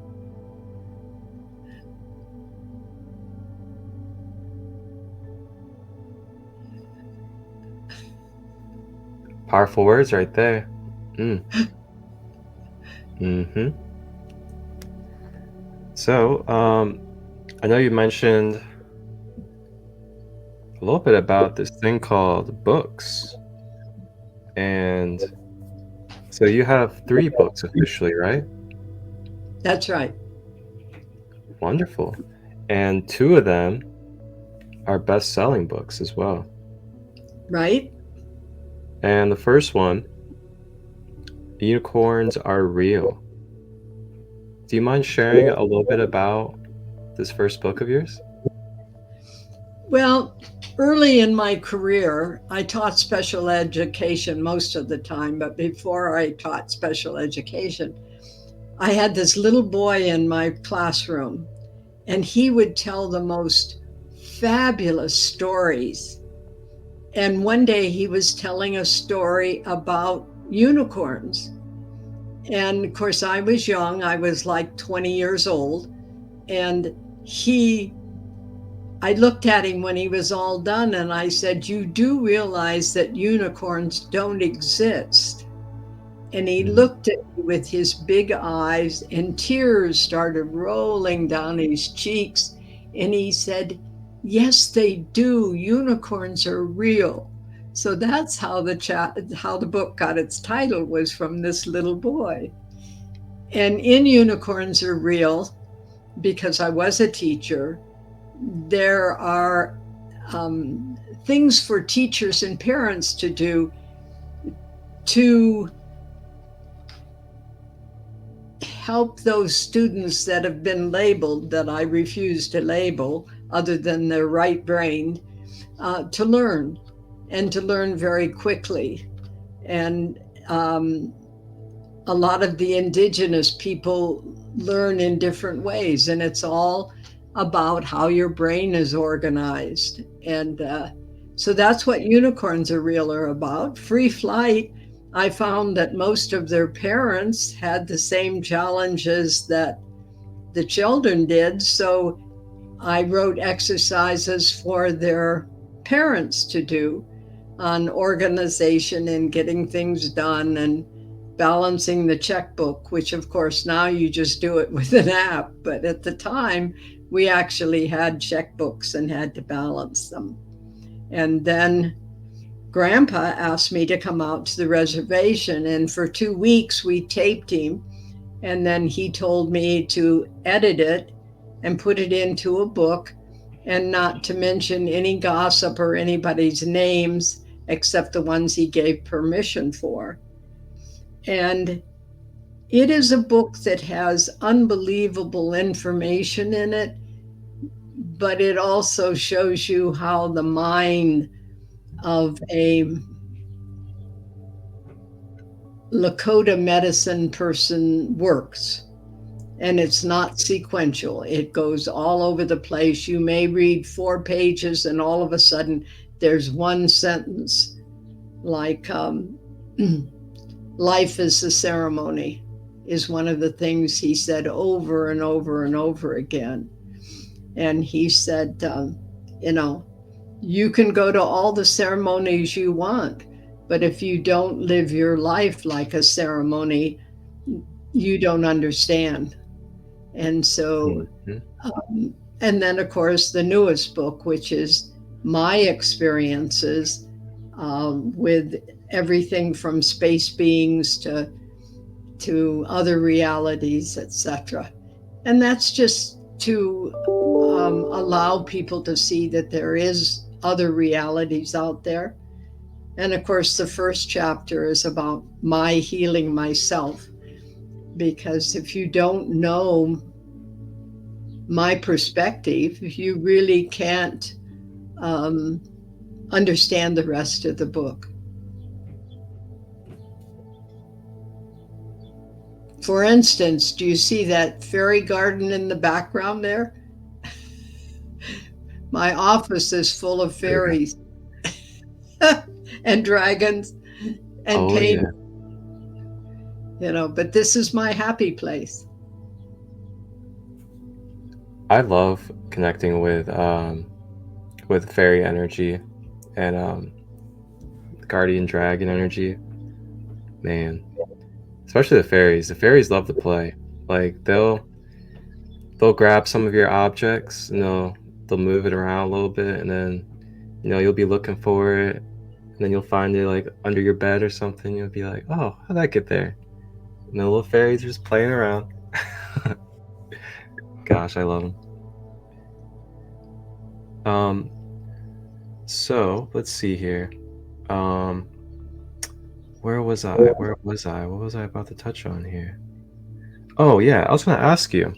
Powerful words right there. So, I know you mentioned a little bit about this thing called books. And so you have 3 books officially, right? That's right. Wonderful. And 2 of them are best-selling books as well. Right? And the first one, Unicorns Are Real. Do you mind sharing a little bit about this first book of yours? Well, early in my career, I taught special education most of the time, but before I taught special education, I had this little boy in my classroom, and he would tell the most fabulous stories. And one day he was telling a story about unicorns. And of course, I was young. I was like 20 years old. And I looked at him when he was all done and I said, you do realize that unicorns don't exist? And he looked at me with his big eyes and tears started rolling down his cheeks. And he said, yes, they do. Unicorns are real. So that's how the book got its title, was from this little boy. And in Unicorns Are Real, because I was a teacher, there are things for teachers and parents to do to help those students that have been labeled, that I refuse to label other than they're right-brained, to learn, and to learn very quickly. And a lot of the indigenous people learn in different ways, and it's all about how your brain is organized. And so that's what Unicorns Are Real are about. Free Flight, I found that most of their parents had the same challenges that the children did. So I wrote exercises for their parents to do on organization and getting things done and balancing the checkbook, which of course now you just do it with an app. But at the time, we actually had checkbooks and had to balance them. And then Grandpa asked me to come out to the reservation, and for 2 weeks we taped him, and then he told me to edit it and put it into a book, and not to mention any gossip or anybody's names except the ones he gave permission for. And it is a book that has unbelievable information in it, but it also shows you how the mind of a Lakota medicine person works. And it's not sequential. It goes all over the place. You may read 4 pages and all of a sudden there's one sentence like life is a ceremony is one of the things he said over and over and over again. And he said, you can go to all the ceremonies you want, but if you don't live your life like a ceremony, you don't understand. And so, and then of course, the newest book, which is my experiences with everything from space beings to other realities, etc. And that's just to allow people to see that there is other realities out there. And of course, the first chapter is about my healing myself, because if you don't know my perspective, you really can't understand the rest of the book. For instance, do you see that fairy garden in the background there? My office is full of fairies and dragons and paint. Yeah. But this is my happy place. I love connecting with fairy energy and guardian dragon energy. Man, especially the fairies. The fairies love to play. Like they'll grab some of your objects and they'll move it around a little bit, and then you'll be looking for it, and then you'll find it like under your bed or something. You'll be like, oh, how'd that get there? And the little fairies are just playing around. Gosh, I love them. So let's see here. Where was I? What was I about to touch on here? Oh yeah, I was going to ask you.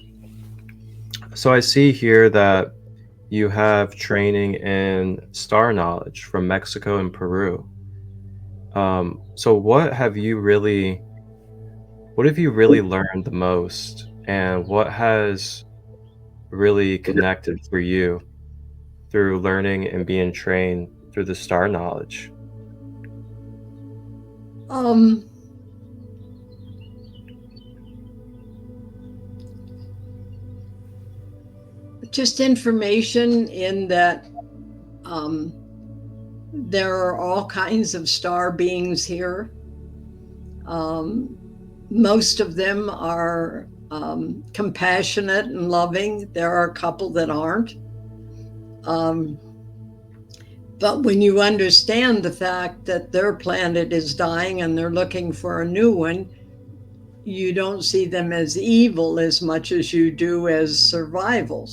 So I see here that you have training in star knowledge from Mexico and Peru. So what have you really learned the most, and what has really connected for you through learning and being trained through the star knowledge? Just information in that there are all kinds of star beings here. Most of them are compassionate and loving. There are a couple that aren't. But when you understand the fact that their planet is dying and they're looking for a new one, you don't see them as evil as much as you do as survival.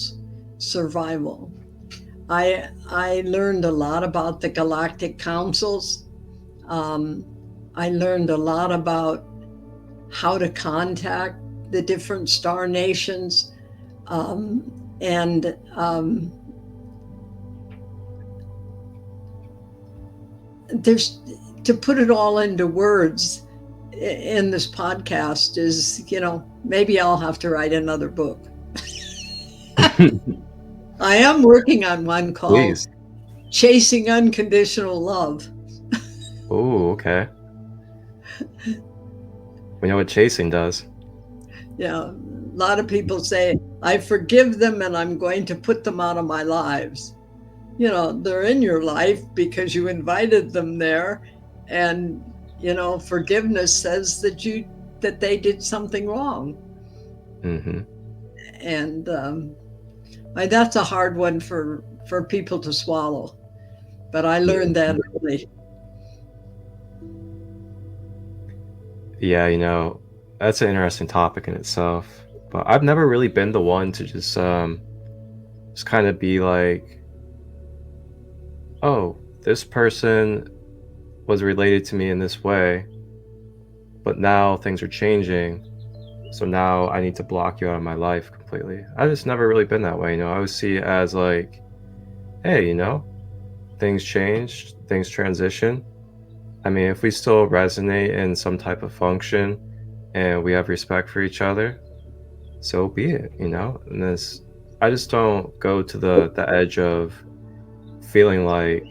I learned a lot about the galactic councils. I learned a lot about how to contact the different star nations. There's, to put it all into words in this podcast is, maybe I'll have to write another book. I am working on one called Please. Chasing Unconditional Love. Oh, okay. We know what chasing does. Yeah, a lot of people say, I forgive them and I'm going to put them out of my lives. They're in your life because you invited them there. And, forgiveness says that they did something wrong. Mm-hmm. And that's a hard one for people to swallow. But I learned that early. Yeah, that's an interesting topic in itself. But I've never really been the one to just kind of be like, oh, this person was related to me in this way, but now things are changing, so now I need to block you out of my life completely. I've just never really been that way. I always see it as like, hey, things change, things transition. I mean, if we still resonate in some type of function and we have respect for each other, so be it, And I just don't go to the edge of feeling like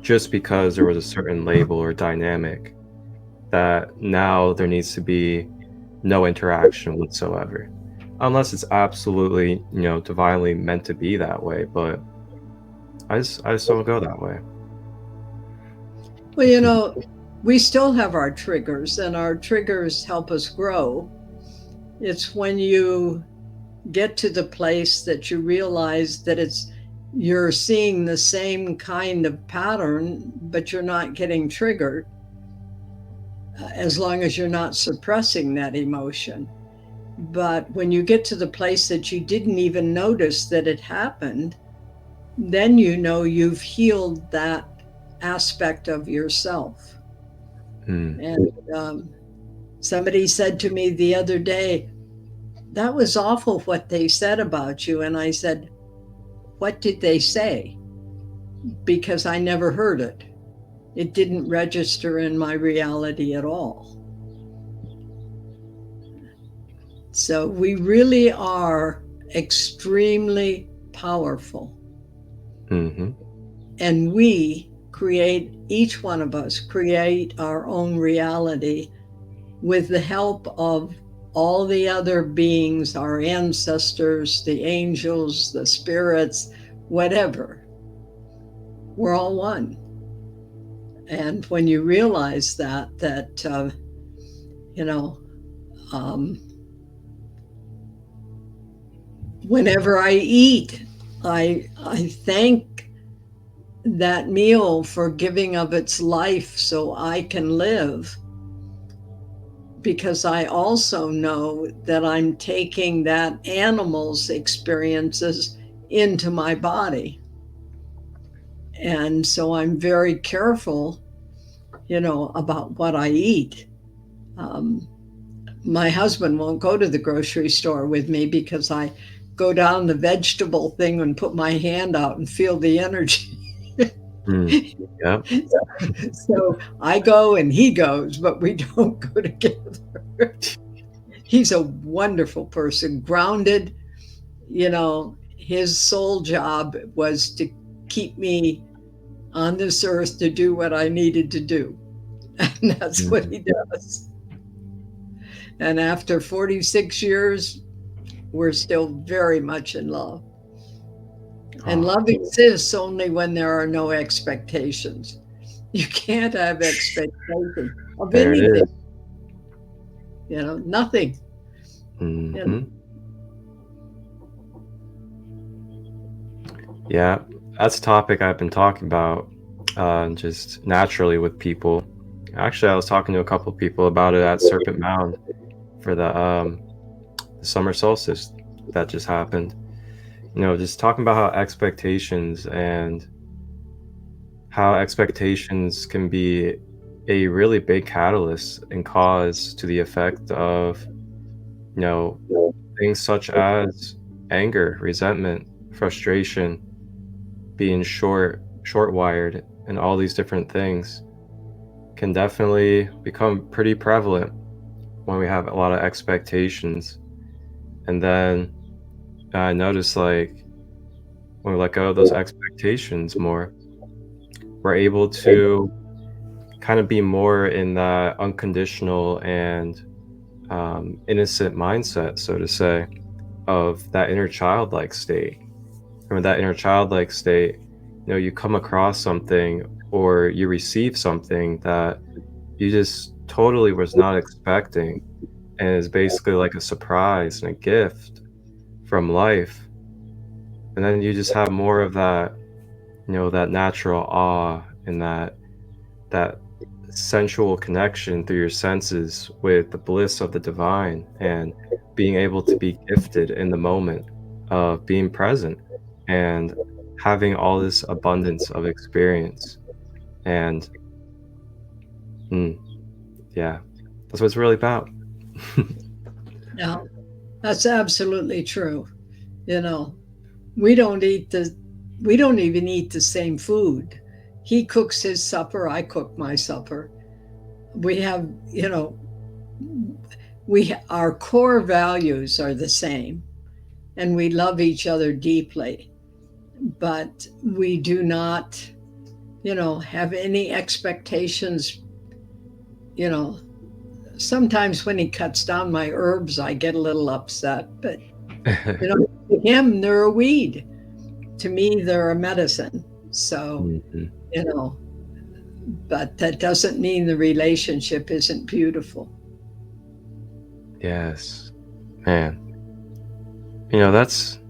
just because there was a certain label or dynamic that now there needs to be no interaction whatsoever, unless it's absolutely, divinely meant to be that way. But I just don't go that way. Well, we still have our triggers, and our triggers help us grow. It's when you get to the place that you realize that you're seeing the same kind of pattern, but you're not getting triggered, as long as you're not suppressing that emotion. But when you get to the place that you didn't even notice that it happened, then you've healed that aspect of yourself. And somebody said to me the other day, that was awful what they said about you. And I said, what did they say? Because I never heard it. It didn't register in my reality at all. So we really are extremely powerful. Mm-hmm. And each one of us create our own reality with the help of all the other beings, our ancestors, the angels, the spirits, whatever. We're all one. And when you realize that whenever I eat, I thank that meal for giving of its life so I can live. Because I also know that I'm taking that animal's experiences into my body. And so I'm very careful, about what I eat. My husband won't go to the grocery store with me because I go down the vegetable thing and put my hand out and feel the energy. Yeah. So I go and he goes, but we don't go together. He's a wonderful person, grounded. His sole job was to keep me on this earth to do what I needed to do. And that's what he does. And after 46 years, we're still very much in love. And love exists only when there are no expectations. You can't have expectations of There it anything. is. Nothing. Mm-hmm. Yeah, that's a topic I've been talking about just naturally with people. Actually, I was talking to a couple of people about it at Serpent Mound for the summer solstice that just happened. Just talking about how expectations can be a really big catalyst and cause to the effect of, you know, things such as anger, resentment, frustration, being short-wired, and all these different things can definitely become pretty prevalent when we have a lot of expectations. And then I notice, like, when we let go of those expectations more, we're able to kind of be more in that unconditional and innocent mindset, so to say, of that inner childlike state. And with that inner childlike state, you come across something or you receive something that you just totally was not expecting, and is basically like a surprise and a gift from life. And then you just have more of that, that natural awe and that sensual connection through your senses with the bliss of the divine, and being able to be gifted in the moment of being present and having all this abundance of experience. And yeah, that's what it's really about. Yeah, that's absolutely true. You know, we don't even eat the same food. He cooks his supper, I cook my supper. We have, our core values are the same, and we love each other deeply, but we do not, have any expectations. Sometimes when he cuts down my herbs, I get a little upset, but to him, they're a weed. To me, they're a medicine. So, Mhm. But that doesn't mean the relationship isn't beautiful. Yes, man. That's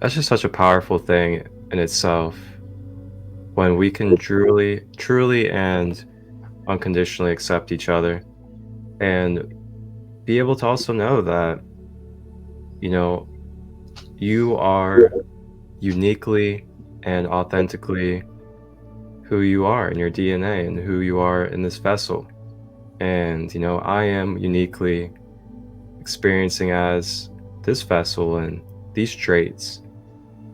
just such a powerful thing in itself, when we can truly and unconditionally accept each other, and be able to also know that, you know, you are uniquely and authentically who you are in your DNA and who you are in this vessel. And, I am uniquely experiencing as this vessel and these traits.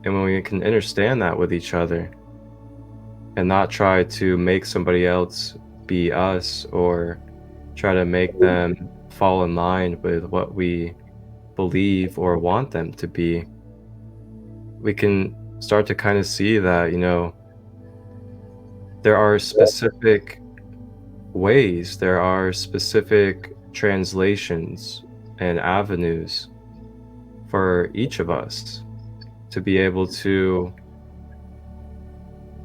And when we can understand that with each other and not try to make somebody else be us, or try to make them fall in line with what we believe or want them to be, we can start to kind of see that, there are specific ways, there are specific translations and avenues for each of us to be able to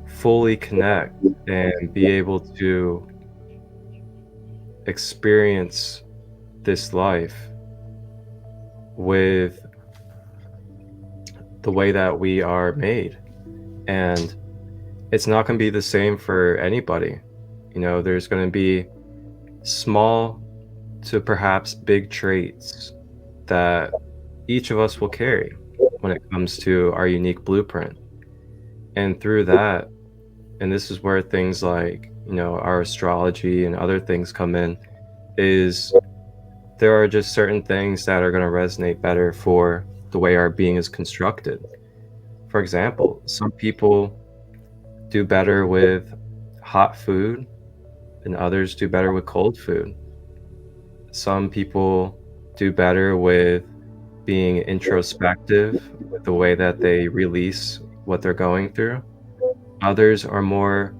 fully connect and be able to experience this life with the way that we are made. And it's not going to be the same for anybody. There's going to be small to perhaps big traits that each of us will carry when it comes to our unique blueprint. And through that, and this is where things like, our astrology and other things come in, is there are just certain things that are going to resonate better for the way our being is constructed. For example, some people do better with hot food and others do better with cold food. Some people do better with being introspective with the way that they release what they're going through. Others are more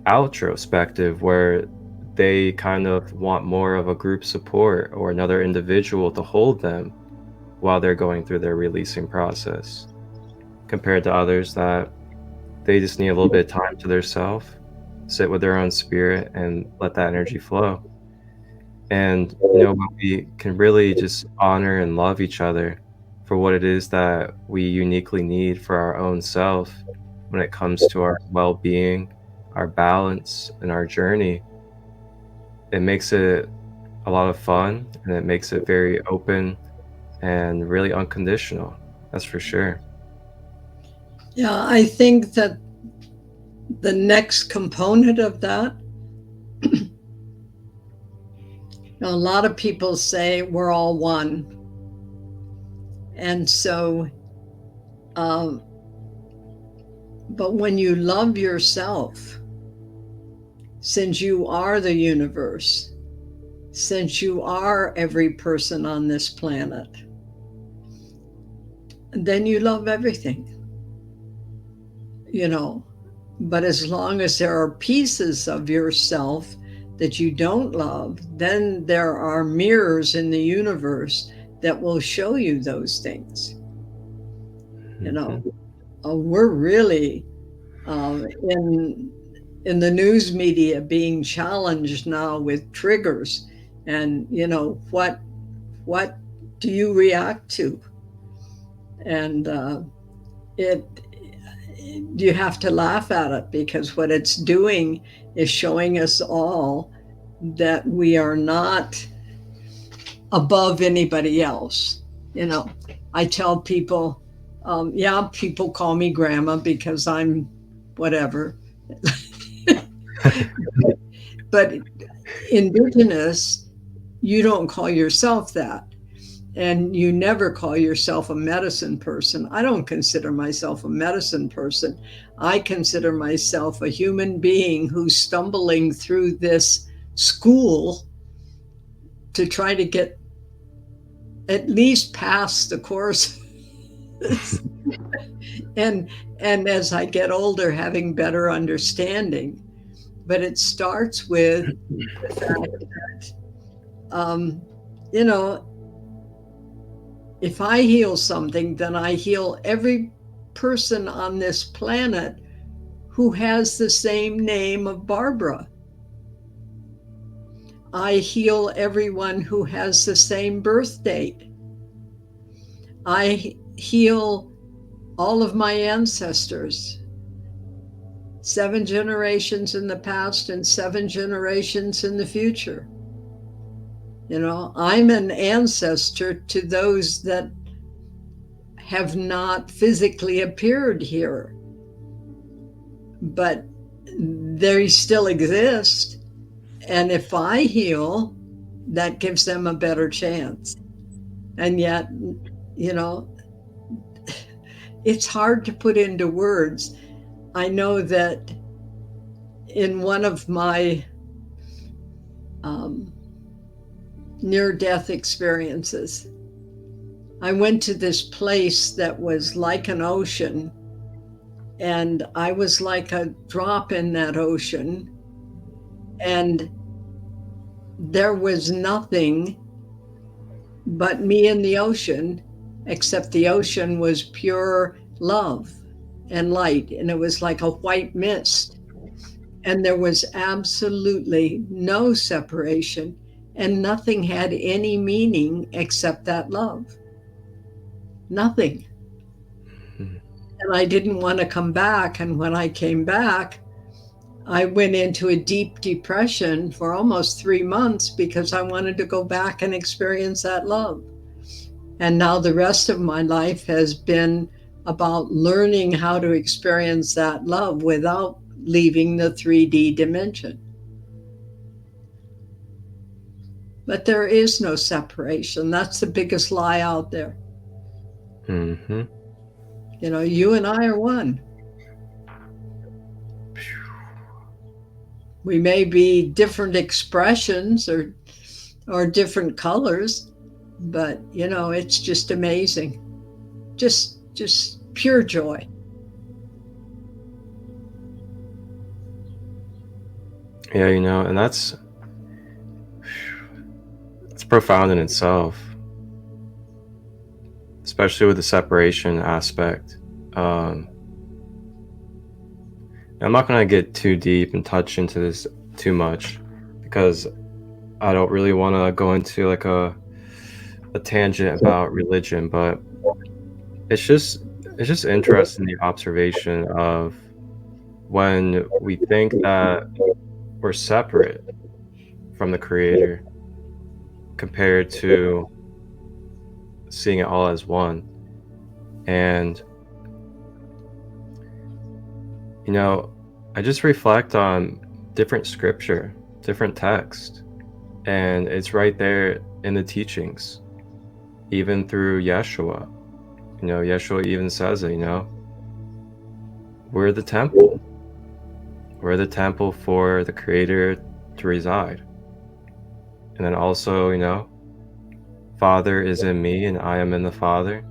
outrospective, where they kind of want more of a group support or another individual to hold them while they're going through their releasing process, compared to others that they just need a little bit of time to their self, sit with their own spirit and let that energy flow. And when we can really just honor and love each other for what it is that we uniquely need for our own self when it comes to our well-being, our balance, and our journey, it makes it a lot of fun, and it makes it very open and really unconditional. That's for sure. Yeah, I think that the next component of that, a lot of people say we're all one. And so, but when you love yourself, since you are the universe, since you are every person on this planet, then you love everything, you know. But as long as there are pieces of yourself that you don't love, then there are mirrors in the universe that will show you those things. You know, we're really in the news media being challenged now with triggers, and you know what do you react to, and it you have to laugh at it, because what it's doing is showing us all that we are not above anybody else. You know, I tell people, yeah, people call me grandma because I'm whatever. But indigenous, you don't call yourself that. And you never call yourself a medicine person. I don't consider myself a medicine person. I consider myself a human being who's stumbling through this school to try to get at least past the course. and as I get older, having better understanding. But it starts with the fact that, you know, if I heal something, then I heal every person on this planet who has the same name of Barbara. I heal everyone who has the same birth date. I heal all of my ancestors, 7 generations in the past and 7 generations in the future. You know, I'm an ancestor to those that have not physically appeared here, but they still exist. And if I heal, that gives them a better chance. And yet, you know, it's hard to put into words. I know that in one of my near-death experiences, I went to this place that was like an ocean, and I was like a drop in that ocean, and there was nothing but me in the ocean, except the ocean was pure love and light, and it was like a white mist, and there was absolutely no separation, and nothing had any meaning except that love. Nothing. And I didn't want to come back. And when I came back, I went into a deep depression for almost 3 months because I wanted to go back and experience that love. And now the rest of my life has been about learning how to experience that love without leaving the 3D dimension. But there is no separation. That's the biggest lie out there. Mm-hmm. You know, you and I are one. We may be different expressions or different colors, but you know, it's just amazing. Just pure joy. Yeah, you know, and that's profound in itself, especially with the separation aspect. I'm not going to get too deep and touch into this too much because I don't really want to go into like a tangent about religion, but it's just interesting, the observation of when we think that we're separate from the creator, compared to seeing it all as one. And I just reflect on different scripture, different text, and it's right there in the teachings, even through Yeshua. Yeshua even says it, we're the temple. We're the temple for the Creator to reside. And then also, Father is in me and I am in the Father.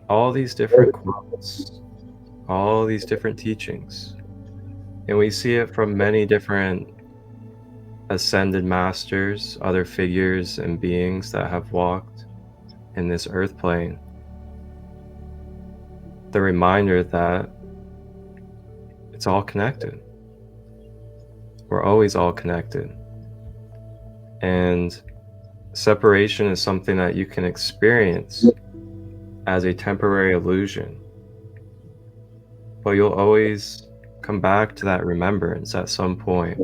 All these different quotes, all these different teachings. And we see it from many different ascended masters, other figures and beings that have walked in this earth plane. The reminder that it's all connected. We're always all connected. And separation is something that you can experience as a temporary illusion. But you'll always come back to that remembrance at some point,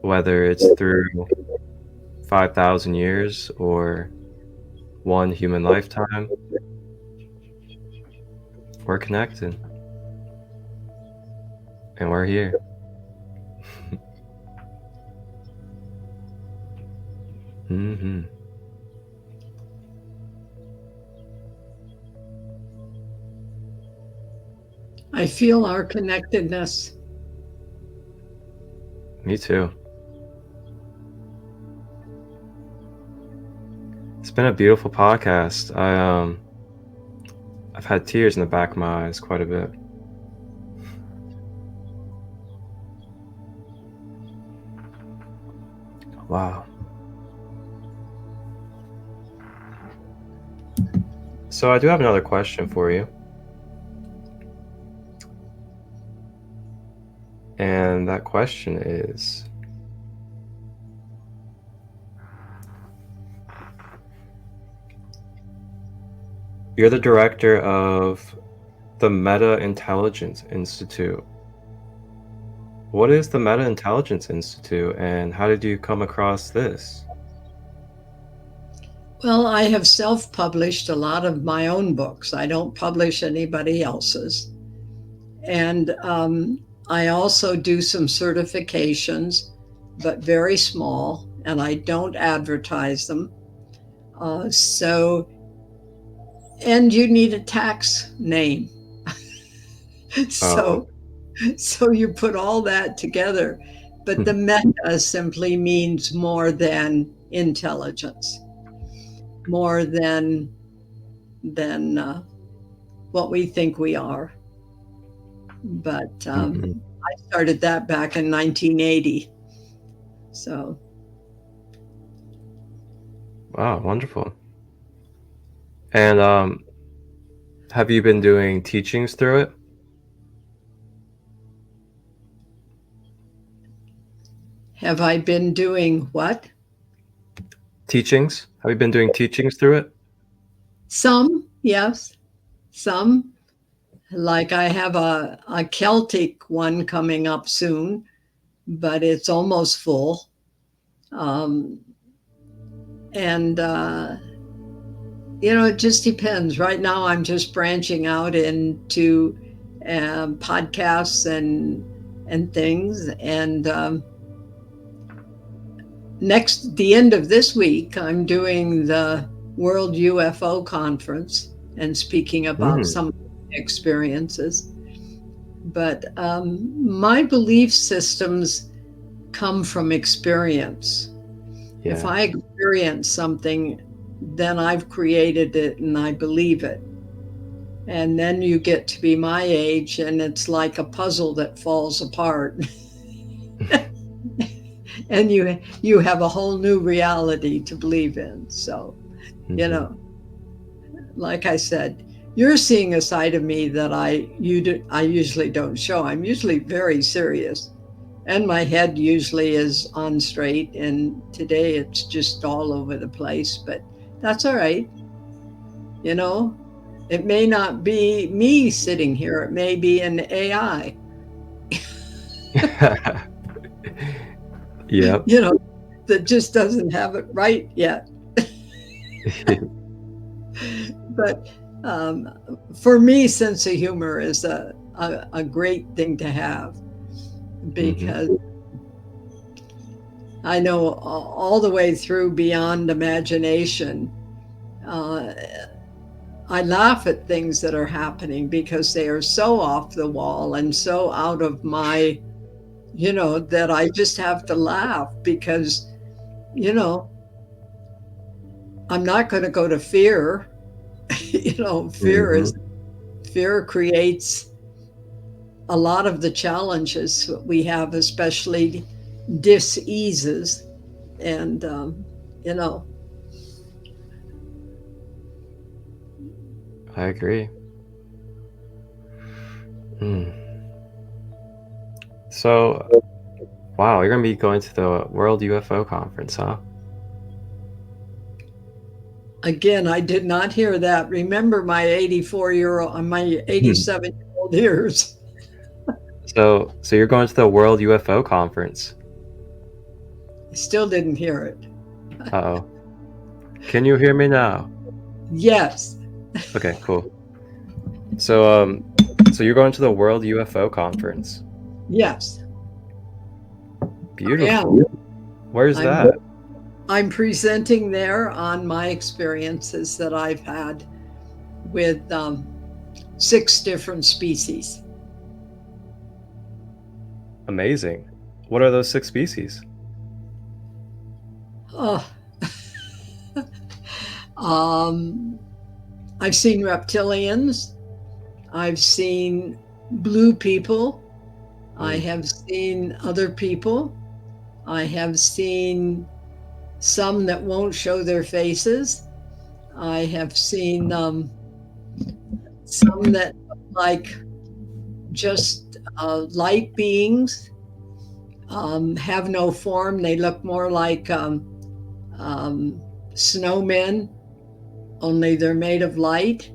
whether it's through 5,000 years or one human lifetime. We're connected. And we're here. Mm-hmm. I feel our connectedness. Me too. It's been a beautiful podcast. I've had tears in the back of my eyes quite a bit. Wow. So I do have another question for you. And that question is, you're the director of the Meta Intelligence Institute. What is the Meta Intelligence Institute and how did you come across this? Well, I have self-published a lot of my own books. I don't publish anybody else's. And I also do some certifications, but very small, and I don't advertise them. And you need a tax name. So you put all that together, but the meta simply means more than intelligence, more than what we think we are. But I started that back in 1980. So. Wow, wonderful. And have you been doing teachings through it? Have I been doing what? Teachings? Have you been doing teachings through it? Some, yes. Some. Like I have a Celtic one coming up soon, but it's almost full. It just depends. Right now, I'm just branching out into podcasts and things. And the end of this week, I'm doing the World UFO Conference and speaking about some experiences. But my belief systems come from experience. Yeah. If I experience something, then I've created it and I believe it. And then you get to be my age and it's like a puzzle that falls apart. And you have a whole new reality to believe in. So, like I said, you're seeing a side of me that I usually don't show. I'm usually very serious. And my head usually is on straight. And today it's just all over the place. But that's all right. It may not be me sitting here. It may be an AI. Yep. that just doesn't have it right yet. But for me, sense of humor is a great thing to have, because I know all the way through beyond imagination, I laugh at things that are happening because they are so off the wall and so out of my, that I just have to laugh because, I'm not going to go to fear. Fear creates a lot of the challenges we have, especially dis-eases. And, I agree. So, wow, you're going to be going to the World UFO Conference, huh? Again, I did not hear that. Remember my 87-year-old years. So you're going to the World UFO Conference. I still didn't hear it. Uh-oh. Can you hear me now? Yes. Okay, cool. So you're going to the World UFO Conference. Yes. Beautiful. Yeah. Where's that? I'm presenting there on my experiences that I've had with 6 different species. Amazing. What are those 6 species? Oh. I've seen reptilians. I've seen blue people. I have seen other people. I have seen some that won't show their faces. I have seen some that look like just light beings, have no form. They look more like snowmen, only they're made of light.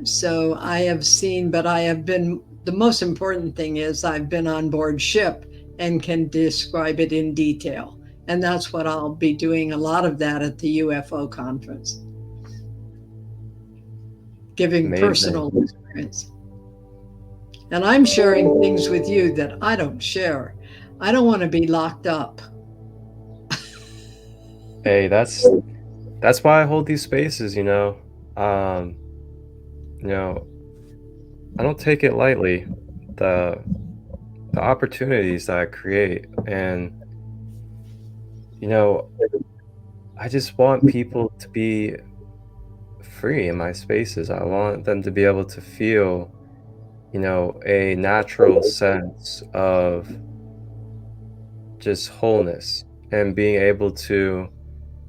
So I have seen, but I have been, the most important thing is I've been on board ship and can describe it in detail. And that's what I'll be doing, a lot of that at the UFO conference. Giving personal experience. And I'm sharing things with you that I don't share. I don't want to be locked up. Hey, that's why I hold these spaces, I don't take it lightly, the opportunities that I create. And I just want people to be free in my spaces. I want them to be able to feel, a natural sense of just wholeness and being able to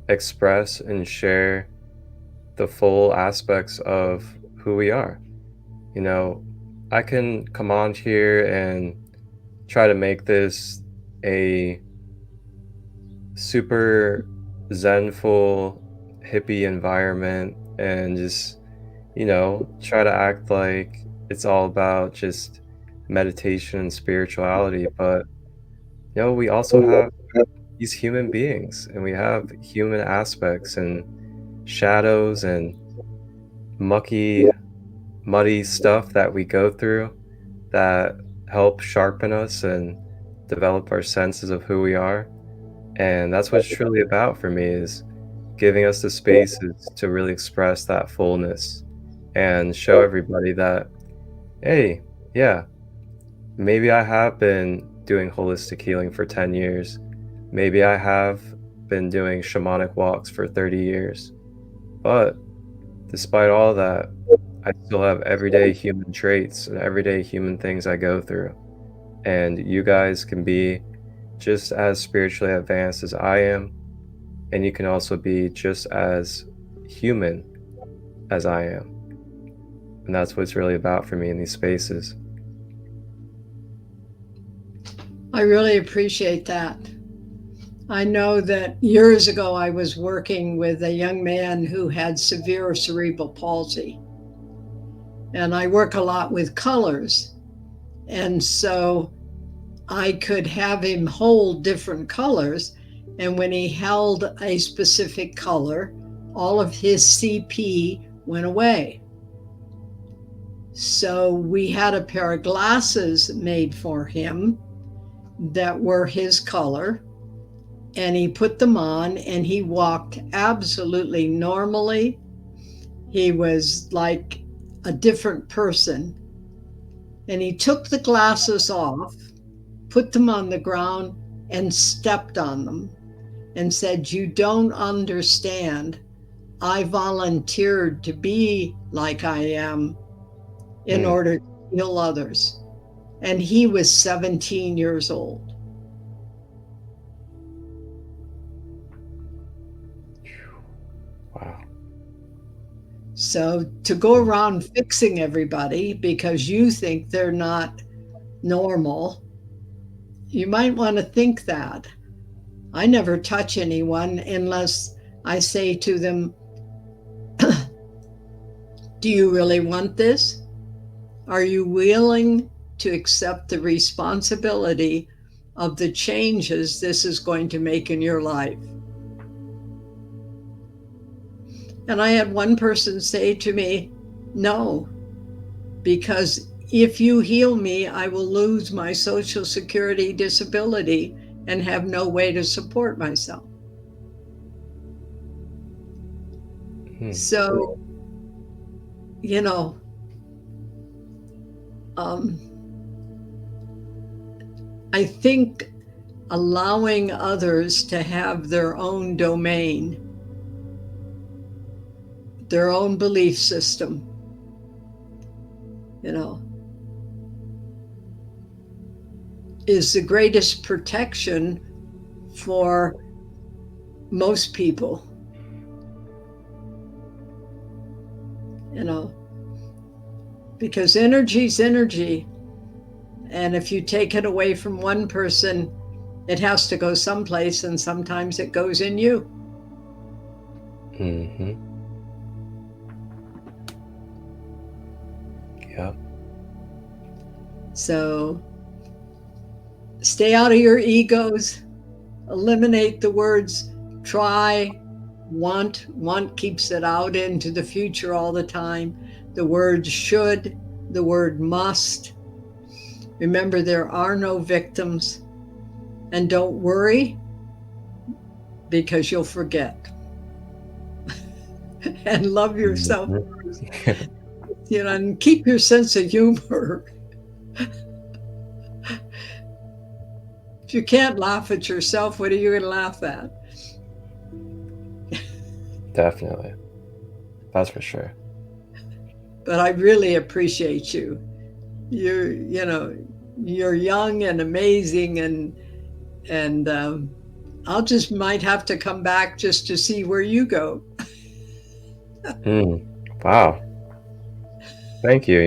express and share the full aspects of who we are. I can come on here and try to make this a super zenful hippie environment and just try to act like it's all about just meditation and spirituality, but we also have these human beings, and we have human aspects and shadows and muddy stuff that we go through that help sharpen us and develop our senses of who we are. And that's what it's truly about for me, is giving us the spaces to really express that fullness and show everybody that, hey, yeah, maybe I have been doing holistic healing for 10 years. Maybe I have been doing shamanic walks for 30 years. But despite all that, I still have everyday human traits and everyday human things I go through. And you guys can be just as spiritually advanced as I am, and you can also be just as human as I am. And that's what it's really about for me in these spaces. I really appreciate that. I know that years ago I was working with a young man who had severe cerebral palsy. And I work a lot with colors. And so I could have him hold different colors And when he held a specific color, all of his CP went away. So we had a pair of glasses made for him that were his color, and he put them on and he walked absolutely normally. He was like a different person. And he took the glasses off, put them on the ground, and stepped on them and said, "You don't understand. I volunteered to be like I am in order to heal others." And he was 17 years old. Wow. So to go around fixing everybody because you think they're not normal, you might want to think that. I never touch anyone unless I say to them, "Do you really want this? Are you willing to accept the responsibility of the changes this is going to make in your life?" And I had one person say to me, "No, because if you heal me, I will lose my Social Security disability and have no way to support myself." So, you know, I think allowing others to have their own domain, their own belief system, is the greatest protection for most people. Because energy's energy. And if you take it away from one person, it has to go someplace, and sometimes it goes in you. Yeah. So stay out of your egos. Eliminate the words try, want. Want keeps it out into the future all the time. The word should, the word must. Remember, there are no victims. And don't worry, because you'll forget. And love yourself first. And keep your sense of humor. If you can't laugh at yourself, what are you going to laugh at? Definitely. That's for sure. But I really appreciate you. You're young and amazing, and I'll just might have to come back just to see where you go. Wow. Thank you.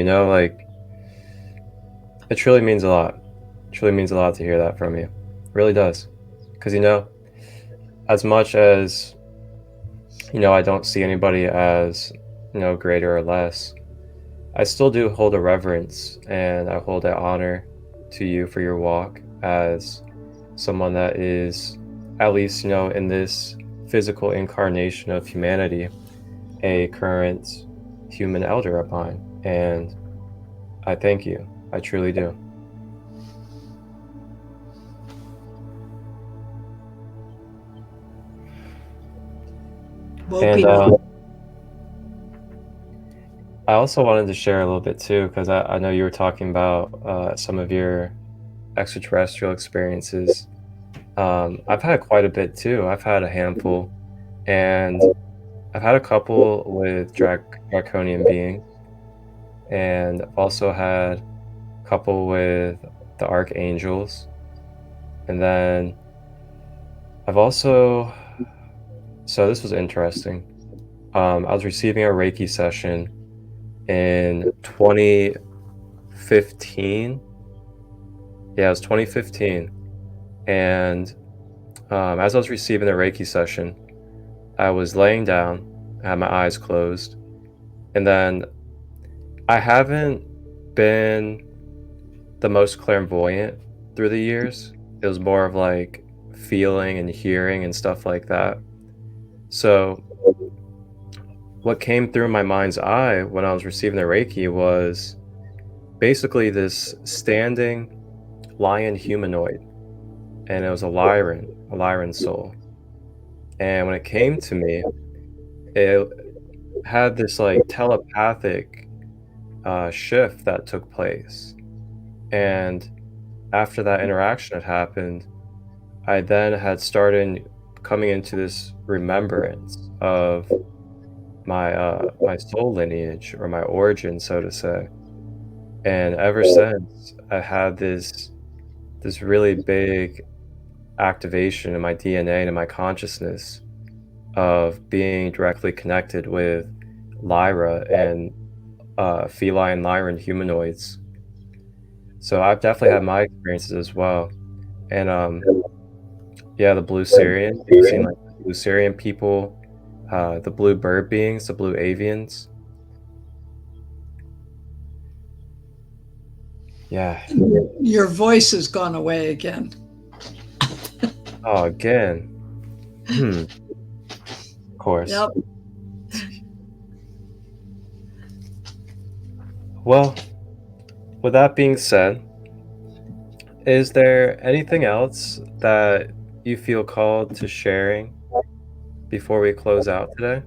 It truly means a lot. It truly means a lot to hear that from you. It really does. Because, as much as, I don't see anybody as, greater or less, I still do hold a reverence and I hold an honor to you for your walk as someone that is, at least, in this physical incarnation of humanity, a current human elder of mine. And I thank you. I truly do. And I also wanted to share a little bit too, because I know you were talking about some of your extraterrestrial experiences. I've had quite a bit too. I've had a handful, and I've had a couple with draconian beings, and I've also had a couple with the archangels, and then I've also, so this was interesting. I was receiving a Reiki session in 2015. Yeah, it was 2015. And as I was receiving the Reiki session, I was laying down, I had my eyes closed, and then I haven't been the most clairvoyant through the years. It was more of like feeling and hearing and stuff like that. So what came through my mind's eye when I was receiving the Reiki was basically this standing lion humanoid, and it was a Lyran soul. And when it came to me, it had this like telepathic shift that took place. And after that interaction had happened, I then had started coming into this remembrance of my soul lineage, or my origin, so to say. And ever since, I had this really big activation in my DNA and in my consciousness of being directly connected with Lyra and feline Lyran humanoids. So I've definitely had my experiences as well. And yeah, the blue Syrian. You've seen like the blue Syrian people, the blue bird beings, the blue avians. Yeah. Your voice has gone away again. Oh, again. Of course. Yep. Well, with that being said, is there anything else that you feel called to sharing before we close out today?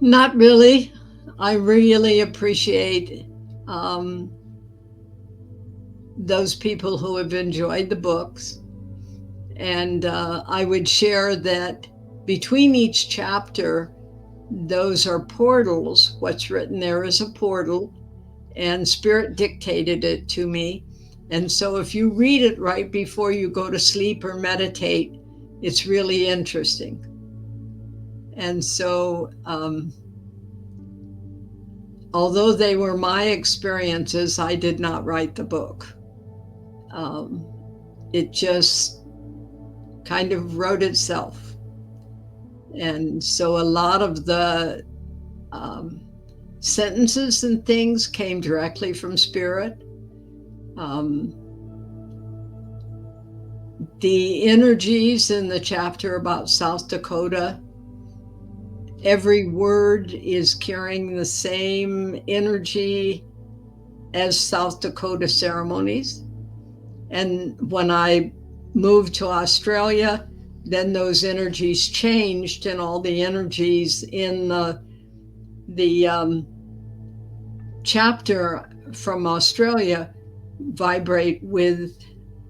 Not really. I really appreciate those people who have enjoyed the books. And I would share that between each chapter, those are portals. What's written there is a portal, and Spirit dictated it to me. And so if you read it right before you go to sleep or meditate, it's really interesting. And so, although they were my experiences, I did not write the book. It just kind of wrote itself. And so a lot of the sentences and things came directly from Spirit. The energies in the chapter about South Dakota, every word is carrying the same energy as South Dakota ceremonies. And when I moved to Australia, then those energies changed, and all the energies in the chapter from Australia vibrate with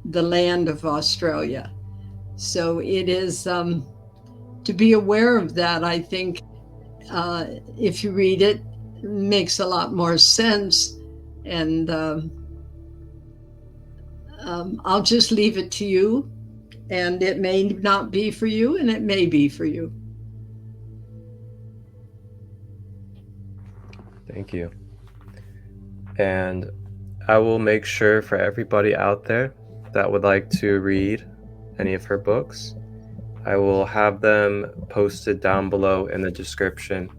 the land of Australia. So it is to be aware of that. I think if you read it, it makes a lot more sense. And I'll just leave it to you. And it may not be for you, and it may be for you. Thank you. And I will make sure for everybody out there that would like to read any of her books, I will have them posted down below in the description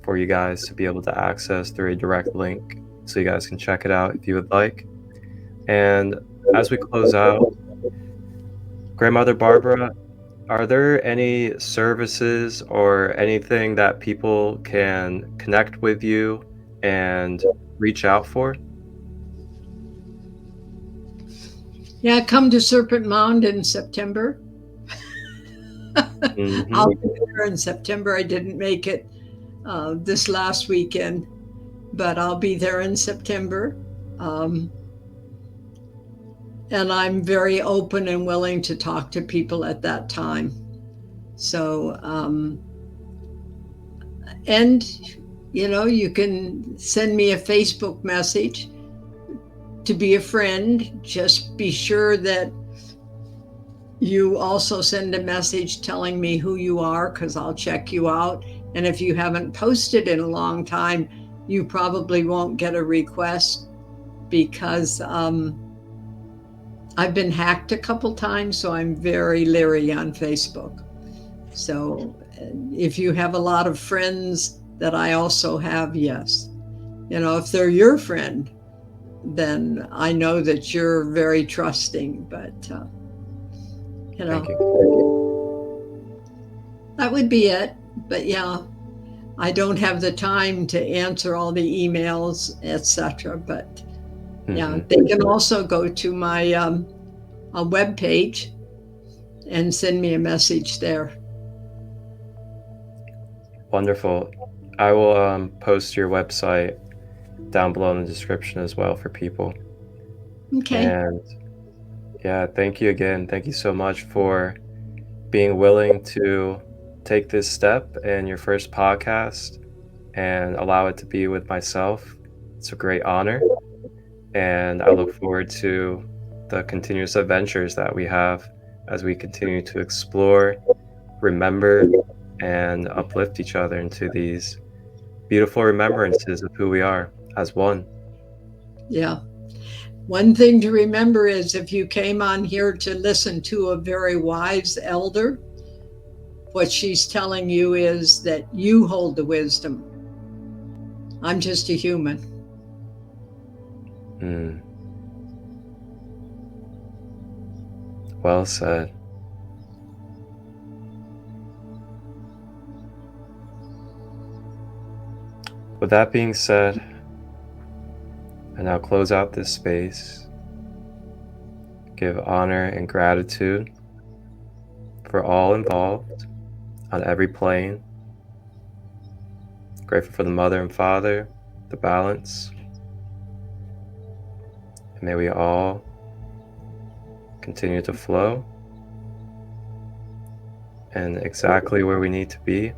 for you guys to be able to access through a direct link, so you guys can check it out if you would like. And as we close out, Grandmother Barbara, are there any services or anything that people can connect with you and reach out for? Yeah, come to Serpent Mound in September. Mm-hmm. I'll be there in September. I didn't make it this last weekend, but I'll be there in September. And I'm very open and willing to talk to people at that time. So, and, you know, you can send me a Facebook message to be a friend. Just be sure that you also send a message telling me who you are, because I'll check you out. And if you haven't posted in a long time, you probably won't get a request, because I've been hacked a couple times, so I'm very leery on Facebook. So if you have a lot of friends that I also have, yes. You know, if they're your friend, then I know that you're very trusting. But, Thank you. that would be it. But yeah, I don't have the time to answer all the emails, etc. But yeah, they can also go to my a web page and send me a message there. Wonderful. I will post your website down below in the description as well for people. Okay. And yeah, thank you again. Thank you so much for being willing to take this step in your first podcast and allow it to be with myself. It's a great honor. And I look forward to the continuous adventures that we have as we continue to explore, remember, and uplift each other into these beautiful remembrances of who we are as one. Yeah. One thing to remember is if you came on here to listen to a very wise elder, what she's telling you is that you hold the wisdom. I'm just a human. Well said. With that being said, I now close out this space, give honor and gratitude for all involved on every plane. Grateful for the mother and father, the balance. And may we all continue to flow and exactly where we need to be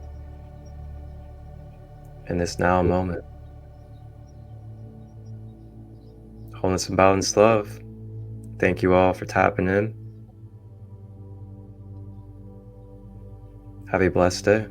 in this now moment. Wholeness and balanced love. Thank you all for tapping in. Have a blessed day.